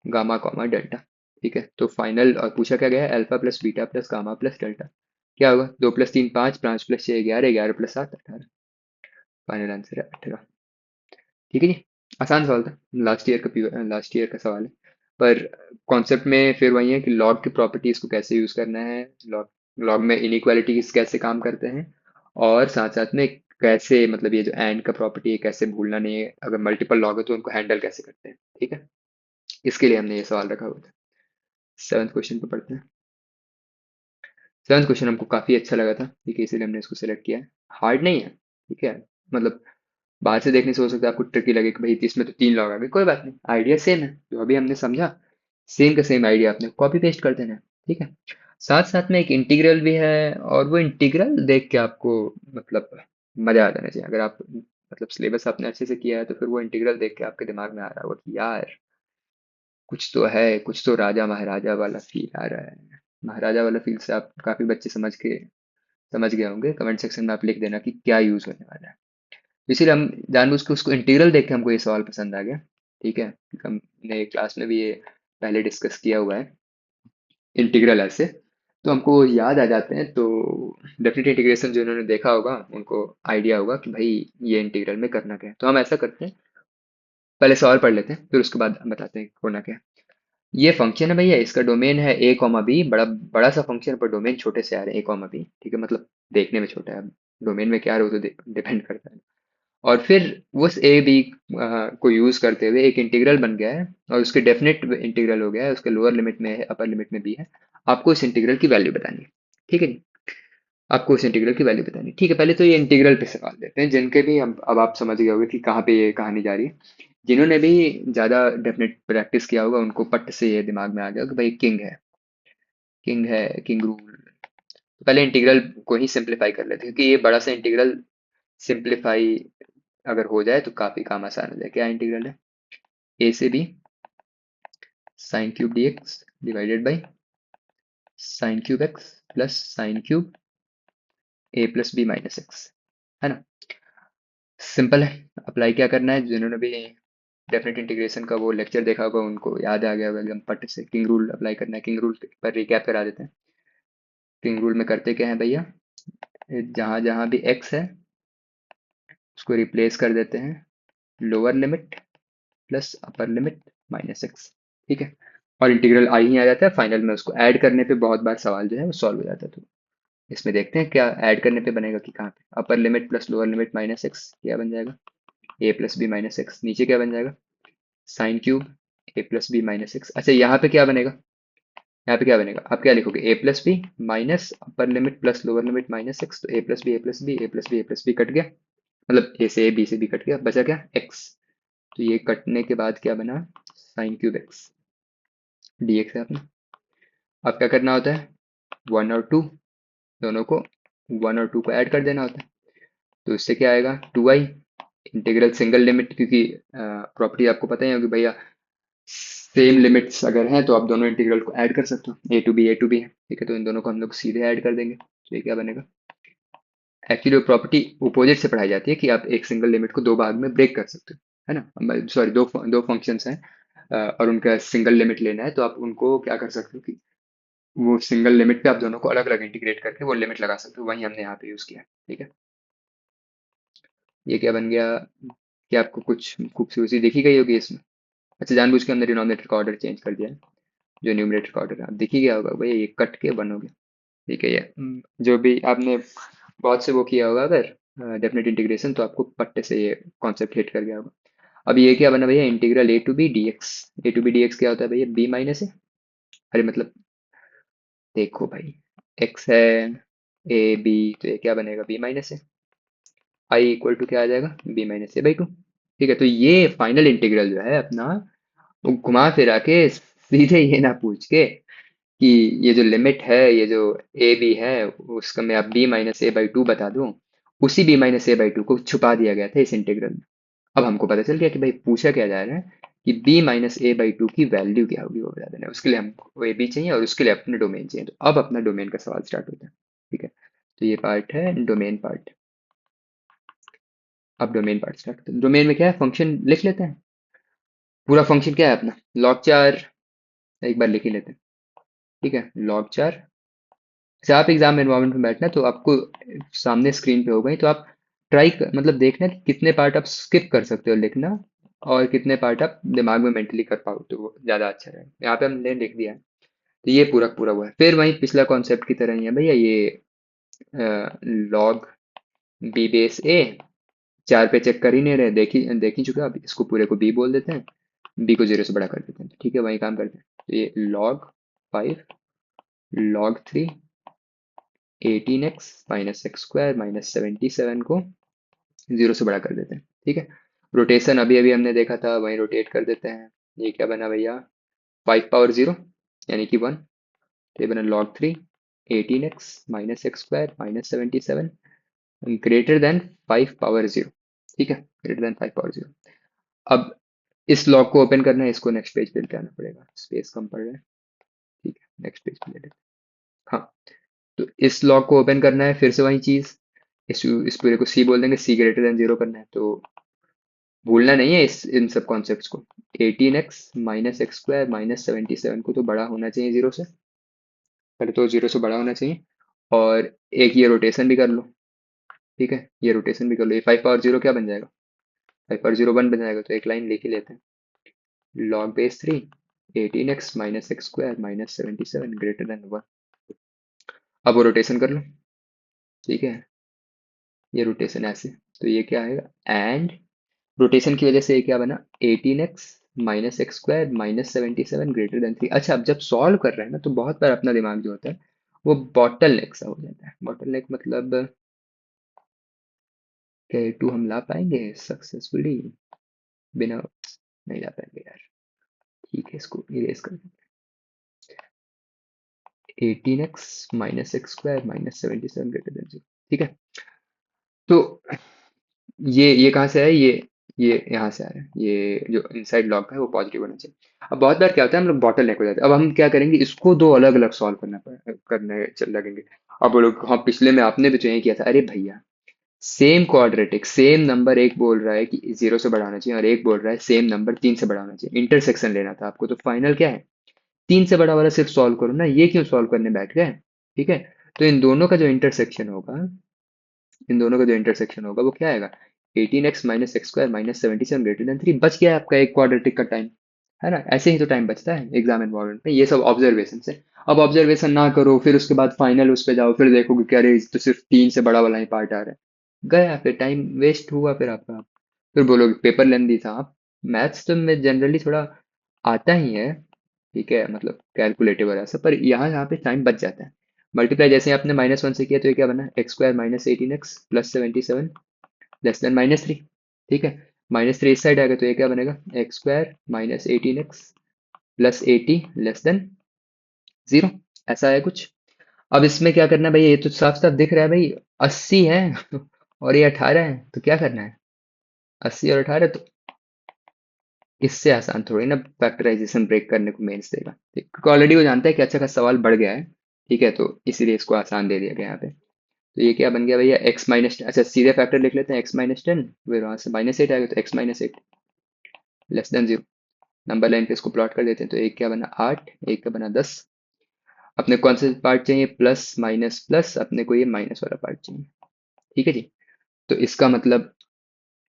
gamma comma delta. ठीक है, तो फाइनल और पूछा क्या गया है, alpha plus beta plus gamma plus delta. क्या होगा, 2 + 3 5, 5 + 6 11, 11 + 7 18। फाइनल आंसर है 18। ठीक है जी, आसान सवाल था, लास्ट ईयर का सवाल है। पर कॉन्सेप्ट में फिर वही है कि लॉग की प्रॉपर्टीज को कैसे यूज करना है, लॉग लॉग में इनइक्वालिटीज कैसे काम करते हैं, और साथ साथ में कैसे, मतलब ये जो एंड का प्रॉपर्टी है कैसे भूलना नहीं है, अगर मल्टीपल लॉग है तो उनको हैंडल कैसे करते हैं। ठीक है, इसके लिए हमने ये सवाल रखा हुआ था। 7th क्वेश्चन पे पढ़ते हैं। 7th क्वेश्चन हमको काफी अच्छा लगा था, ठीक है, इसीलिए हमने इसको सेलेक्ट किया है। हार्ड नहीं है, ठीक है, मतलब बाहर से देखने से हो सकता है आपको ट्रिकी लगे कि भाई इसमें तो 3 लॉग आ गए, कोई बात नहीं, आइडिया सेम है, जो अभी हमने समझा सेम का सेम आइडिया आपने कॉपी पेस्ट कर देना है। ठीक है। साथ साथ में एक इंटीग्रल भी है, और वो इंटीग्रल देख के आपको मतलब मजा आ जाना चाहिए। अगर आप मतलब सिलेबस आपने अच्छे से किया है तो फिर वो इंटीग्रल देख के आपके दिमाग में आ रहा होगा कि यार कुछ तो है, कुछ तो राजा महाराजा वाला फील आ रहा है। महाराजा वाला फील से आप काफी बच्चे समझ गए होंगे, कमेंट सेक्शन में आप लिख देना कि क्या यूज होने वाला है। इसीलिए हम जानबूझ के उसको इंटीग्रल देख के हमको ये सवाल पसंद आ गया। ठीक है, हमने क्लास में भी ये पहले डिस्कस किया हुआ है, इंटीग्रल ऐसे तो हमको याद आ जाते हैं। तो डेफिनेट इंटीग्रेशन जो इन्होंने देखा होगा उनको आइडिया होगा कि भाई ये इंटीग्रल में करना क्या है। तो हम ऐसा करते हैं, पहले सवाल पढ़ लेते हैं फिर उसके बाद हम बताते हैं होना क्या है। ये फंक्शन है भैया, इसका डोमेन है a कॉमा बी, बड़ा बड़ा सा फंक्शन पर डोमेन छोटे से आ रहे हैं a कॉमा बी। ठीक है, मतलब देखने में छोटा है, डोमेन में क्या है वो तो डिपेंड करता है। और फिर उस ए बी को यूज करते हुए एक इंटीग्रल बन गया है, और उसके डेफिनेट इंटीग्रल हो गया है, उसके लोअर लिमिट में है अपर लिमिट में भी है। आपको इस इंटीग्रल की वैल्यू बतानी है। ठीक है जी, आपको इस इंटीग्रल की वैल्यू बतानी है। ठीक है, पहले तो ये इंटीग्रल पे सवाल देते हैं, जिनके भी अब आप समझ गए होंगे कि कहाँ पे ये कहानी जा रही है। जिन्होंने भी ज्यादा डेफिनेट प्रैक्टिस किया होगा उनको पट से ये दिमाग में आ गया कि भाई किंग है, किंग है, किंग रूल। तो पहले इंटीग्रल को ही सिंप्लीफाई कर लेते हैं, क्योंकि ये बड़ा सा इंटीग्रल सिंप्लीफाई अगर हो जाए तो काफी काम आसान हो जाए। क्या इंटीग्रल है? ए से b sine cube d x divided by sine cube x plus sine cube a plus B minus x, है ना? सिंपल है। अप्लाई क्या करना है, जिन्होंने भी डेफिनेट इंटीग्रेशन का वो लेक्चर देखा होगा उनको याद आ गया होगा एकदम पट से। किंग रूल अप्लाई करना है। किंग रूल पर रिकैप करा देते हैं। किंग रूल में करते क्या है भैया, जहां जहां भी एक्स है उसको रिप्लेस कर देते हैं lower limit plus upper limit minus x. ठीक है, और इंटीग्रल आई ही आ जाता है फाइनल में। उसको ऐड करने पे बहुत बार सवाल जो है वो सॉल्व हो जाता है। तो इसमें देखते हैं क्या ऐड करने पे बनेगा कि कहाँ पे। अपर limit plus lower limit minus x क्या बन जाएगा, ए प्लस बी माइनस एक्स। नीचे क्या बन जाएगा, sign cube a plus B minus x. अच्छा यहाँ पे क्या बनेगा, यहाँ पे क्या बनेगा, आप क्या लिखोगे, A plus B minus upper limit plus lower limit minus X. तो A plus B A plus B A plus B A plus B cut गया, मतलब ए से ए बी से बी कट गया, बचा क्या एक्स। तो ये कटने के बाद क्या बना, sign cube x D x है अपना। अब क्या करना होता है, वन और टू दोनों को, वन और टू को ऐड कर देना होता है। तो इससे क्या आएगा, two I integral single limit, क्योंकि प्रॉपर्टी आपको पता ही होगी भैया, सेम लिमिट्स अगर हैं तो आप दोनों इंटीग्रल को ऐड कर सकते हो। ए टू बी है, ठीक है, तो इन दोनों को हम लोग सीधे ऐड कर देंगे। तो ये क्या बनेगा, एक्चुअली वो प्रॉपर्टी अपोजिट से पढ़ाई जाती है कि आप एक सिंगल लिमिट को दो भाग में ब्रेक कर सकते हो, है ना? सॉरी, दो फंक्शंस हैं और उनका सिंगल लिमिट लेना है, तो आप उनको क्या कर सकते हो कि वो सिंगल लिमिट पे आप दोनों को अलग अलग इंटीग्रेट करके वो लिमिट लगा सकते हो। वही हमने यहाँ पे यूज किया है, ठीक है। ये क्या बन गया, क्या आपको कुछ खूबसूरती देखी गई होगी इसमें? अच्छा, जानबूझ के हमने डिनोमिनेटर का ऑर्डर चेंज कर दिया है। जो न्यूमरेटर का ऑर्डर है, आप दिख ही गया होगा भैया, ये कट के वन हो गया। ठीक है, ये जो भी आपने बहुत से वो किया होगा अगर डेफिनेट इंटीग्रेशन, तो आपको पट्टे से ये कॉन्सेप्ट हिट कर गया होगा। अब ये क्या बना भैया, integral a to b d x. A to b d x क्या होता है भैया, बी माइनस ए, अरे मतलब देखो भाई, एक्स है ए बी, तो ये क्या बनेगा, b minus a. I equal to क्या आ जाएगा, b minus a by two. ठीक है, तो ये फाइनल इंटीग्रल जो है अपना, वो घुमा फिरा के सीधे ये ना पूछ के कि ये जो लिमिट है, ये जो ए बी है, उसका मैं आप b minus a by two बता दूं, उसी b minus a by two को छुपा दिया गया था इस इंटीग्रल में। अब हमको पता चल गया कि भाई पूछा क्या जा रहा है, कि b minus a by two की वैल्यू क्या होगी वो बता देना है। उसके लिए हमको ए बी चाहिए और उसके लिए अपने डोमेन चाहिए। तो अब अपना डोमेन का सवाल स्टार्ट होता है, ठीक है। तो ये पार्ट है डोमेन पार्ट। अब डोमेन पार्ट स्टार्ट, डोमेन में क्या है, फंक्शन लिख लेते हैं। पूरा फंक्शन क्या है अपना, लॉग चार, एक बार लिख ही लेते हैं। ठीक है, लॉग चार। जैसे आप एग्जाम एनवायरनमेंट में बैठना तो आपको सामने स्क्रीन पे होगा ही, तो आप मतलब देखना कि कितने पार्ट आप स्किप कर सकते हो लिखना, और कितने पार्ट आप दिमाग में मेंटली कर पाओ, तो वो ज़्यादा अच्छा है। यहाँ पे हमने लिख दिया है। तो ये पूरा पूरा हुआ है। फिर वही पिछला कॉन्सेप्ट की तरह ही है भैया, ये लॉग बी बेस ए, चार पे चेक कर ही नहीं रहे, देख ही चुके हो, अब इसको पूरे को बी बोल देते हैं, बी को जीरो से बड़ा कर देते हैं। ठीक है, वही काम करते हैं। तो ये log five log three 18x minus x square minus 77 को जीरो से बड़ा कर देते हैं। ठीक है, रोटेशन अभी अभी हमने देखा था, वहीं रोटेट कर देते हैं। ये क्या बना भैया, 5 पावर 0 यानी कि 1। तो ये बना log three 18x minus x square minus 77 greater than 5 power 0। ठीक है, ग्रेटर देन 5 पावर 0। अब इस लॉग को ओपन करना है, इसको नेक्स्ट पेज पे लेके आना पड़ेगा, स्पेस कम पड़ रहा है। ठीक है, नेक्स्ट पेज पे ले लेते हैं। हाँ, तो इस लॉग को ओपन करना है, फिर से वही चीज, इस पूरे को सी बोल देंगे, सी ग्रेटर देन जीरो करना है। तो भूलना नहीं है इन सब कॉन्सेप्ट्स को। 18x minus x square minus 77 को तो बड़ा होना चाहिए जीरो से, पहले तो जीरो से बड़ा होना चाहिए। और एक ये रोटेशन भी कर लो। ठीक है, ये रोटेशन भी कर लो। ये 5 पावर 0 क्या बन जाएगा, 5 पावर 0 1 बन जाएगा। तो एक लाइन लिख ही लेते हैं, log base three 18x minus x square minus 77 greater than 1। अब वो रोटेशन कर लो। ठीक है, ये रोटेशन ऐसे, तो ये क्या आएगा, एंड रोटेशन की वजह से ये क्या बना, 18x minus x square minus 77 greater than 3। अच्छा, अब जब सॉल्व कर रहे हैं ना, तो बहुत बार अपना दिमाग जो होता है वो बॉटल नेक सा हो जाता है। बॉटल नेक मतलब क्या, ए टू हम ला पाएंगे सक्सेसफुली बिना, नहीं ला पाएंगे यार। ठीक है, इसको इरेज कर 18x - x² - 77 ग्रेटर देन 0। ठीक है। तो ये कहाँ से है, ये यहाँ से आ रहा है, ये जो इनसाइड लॉग है वो पॉजिटिव होना चाहिए। अब बहुत बार क्या होता है, हम लोग बॉटल नेक हो जाते हैं। अब हम क्या करेंगे, इसको दो अलग अलग सॉल्व करने चल लगेंगे। अब वो लोग, हाँ पिछले में आपने भी तो यही किया था। अरे भैया, सेम क्वाड्रेटिक, सेम नंबर, एक बोल रहा है कि 0 से बढ़ाना चाहिए और एक बोल रहा है सेम नंबर 3 से बढ़ाना चाहिए, इंटरसेक्शन लेना था आपको, तो फाइनल क्या है, 3 से बड़ा वाला सिर्फ सॉल्व करो ना, ये क्यों सॉल्व करने बैठ गए। ठीक है। तो इन दोनों का जो इंटरसेक्शन होगा वो क्या आएगा, 18x - x² - 77 ग्रेटर देन 3। बच गया आपका एक क्वाड्रेटिक का टाइम, है ना। ऐसे ही तो टाइम बचता है एग्जाम एनवायरनमेंट में, ये सब ऑब्जर्वेशन से। अब ऑब्जर्वेशन ना करो, फिर उसके बाद फाइनल उस पे जाओ, फिर देखोगे कि अरे तो सिर्फ 3 से बड़ा वाला ही पार्ट आ रहा है, गया फिर टाइम वेस्ट हुआ फिर आपका। फिर बोलोगे पेपर लेंदी था। आप मैथ्स तो में जनरली थोड़ा आता ही है, ठीक है, मतलब कैलकुलेटिव और ऐसा, पर यहाँ पे टाइम बच जाता है। मल्टीप्लाई जैसे आपने -1 से किया तो ये क्या बना, x² - 18x + 77 <3 ठीक है। -3 इस साइड आएगा तो ये क्या बनेगा, x² - 18x + 80 <0। ऐसा है कुछ। अब इसमें क्या करना है भाई, ये तो साफ साफ दिख रहा है भाई, 80 है और ये 18 है, तो क्या करना है, 80 और 18, तो इससे आसान थोड़ी ना फैक्टराइजेशन ब्रेक करने को मेंस देगा, ठीक, क्योंकि ऑलरेडी वो जानता है कि अच्छा का सवाल बढ़ गया है। ठीक है, तो इसीलिए इसको आसान दे दिया गया यहाँ पे। तो ये क्या बन गया भैया, अच्छा सीधे फैक्टर लिख लेते हैं, x - 10, फिर वहां से -8 आएगा तो x - 8 <0। नंबर लाइन पे इसको प्लॉट कर देते हैं, तो एक क्या बना 8, एक का बना 10। अपने कौन से पार्ट चाहिए, प्लस माइनस प्लस, अपने को ये माइनस वाला पार्ट चाहिए। ठीक है जी। तो इसका मतलब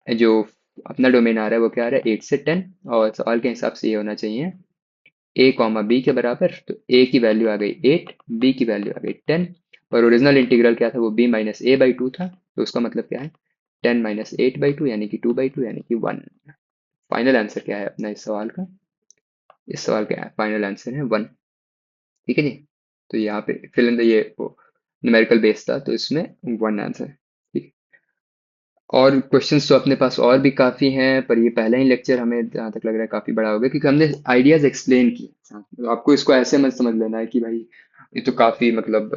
जो अपना डोमेन आ रहा है वो क्या आ रहा है, 8 से 10, और सवाल के हिसाब से ये होना चाहिए a, b के बराबर। तो a की वैल्यू आ गई 8, b की वैल्यू आ गई 10, पर ओरिजिनल इंटीग्रल क्या था, वो b - a/2 था, तो उसका मतलब क्या है, 10 - 8/2 यानी कि 2/2 यानी कि 1। फाइनल आंसर क्या है अपना इस सवाल का, इस सवाल का फाइनल आंसर है 1। ठीक है जी। तो यहाँ पे फिल इन द ये न्यूमेरिकल बेस था, तो इसमें 1 आंसर। ठीक। और क्वेश्चंस तो अपने पास और भी काफ़ी हैं, पर ये पहला ही लेक्चर हमें जहाँ तक लग रहा है काफ़ी बड़ा हो गया, क्योंकि हमने आइडियाज़ एक्सप्लेन किए साथ में। तो आपको इसको ऐसे मत समझ लेना है कि भाई ये तो काफ़ी मतलब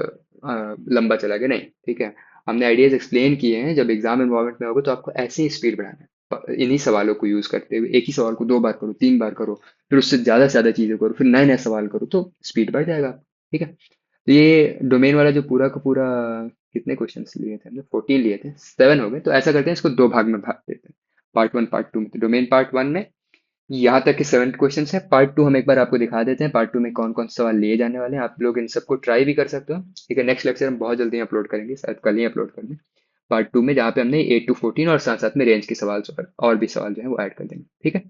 लंबा चला गया, नहीं। ठीक है, हमने आइडियाज़ एक्सप्लेन किए हैं, जब एग्जाम इन्वॉल्वमेंट में होगा तो आपको ऐसे ही स्पीड बढ़ाना है, इन्हीं सवालों को यूज़ करते हुए एक ही सवाल को 2 बार करो, 3 बार करो, फिर उससे ज़्यादा से ज़्यादा चीज़ें करो, फिर नए नए सवाल करो, तो स्पीड बढ़ जाएगा। ठीक है। तो ये डोमेन वाला जो पूरा का पूरा, कितने क्वेश्चंस लिए थे हमने, 14 लिए थे, 7 हो गए। तो ऐसा करते हैं, इसको दो भाग में भाग देते हैं, पार्ट 1 पार्ट 2 में। तो डोमेन पार्ट 1 में यहाँ तक के 7 क्वेश्चंस है, पार्ट 2 हम एक बार आपको दिखा देते हैं, पार्ट 2 में कौन कौन से सवाल लिए जाने वाले हैं, आप लोग इन सबको ट्राई भी कर सकते हो। ठीक है, नेक्स्ट लेक्चर हम बहुत जल्दी अपलोड करेंगे, शायद कल ही अपलोड कर दें, पार्ट 2 में, जहाँ पे हमने 8 to 14 और साथ साथ में रेंज के सवाल और भी सवाल जो है वो ऐड कर देंगे। ठीक है।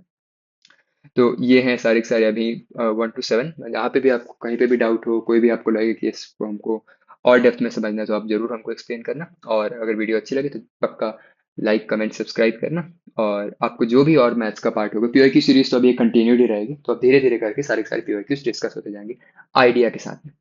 तो ये हैं सारे के सारे अभी 1 to 7। जहाँ पे भी आपको कहीं पे भी डाउट हो, कोई भी आपको लगे कि इसको हमको और डेप्थ में समझना है, तो आप जरूर हमको एक्सप्लेन करना। और अगर वीडियो अच्छी लगे तो पक्का लाइक कमेंट सब्सक्राइब करना। और आपको जो भी और मैथ्स का पार्ट होगा, पीओ की सीरीज तो अभी कंटिन्यूड ही रहेगी, तो अब धीरे धीरे करके सारे के सारे पीओ डिस्कस होते जाएंगे आइडिया के साथ में।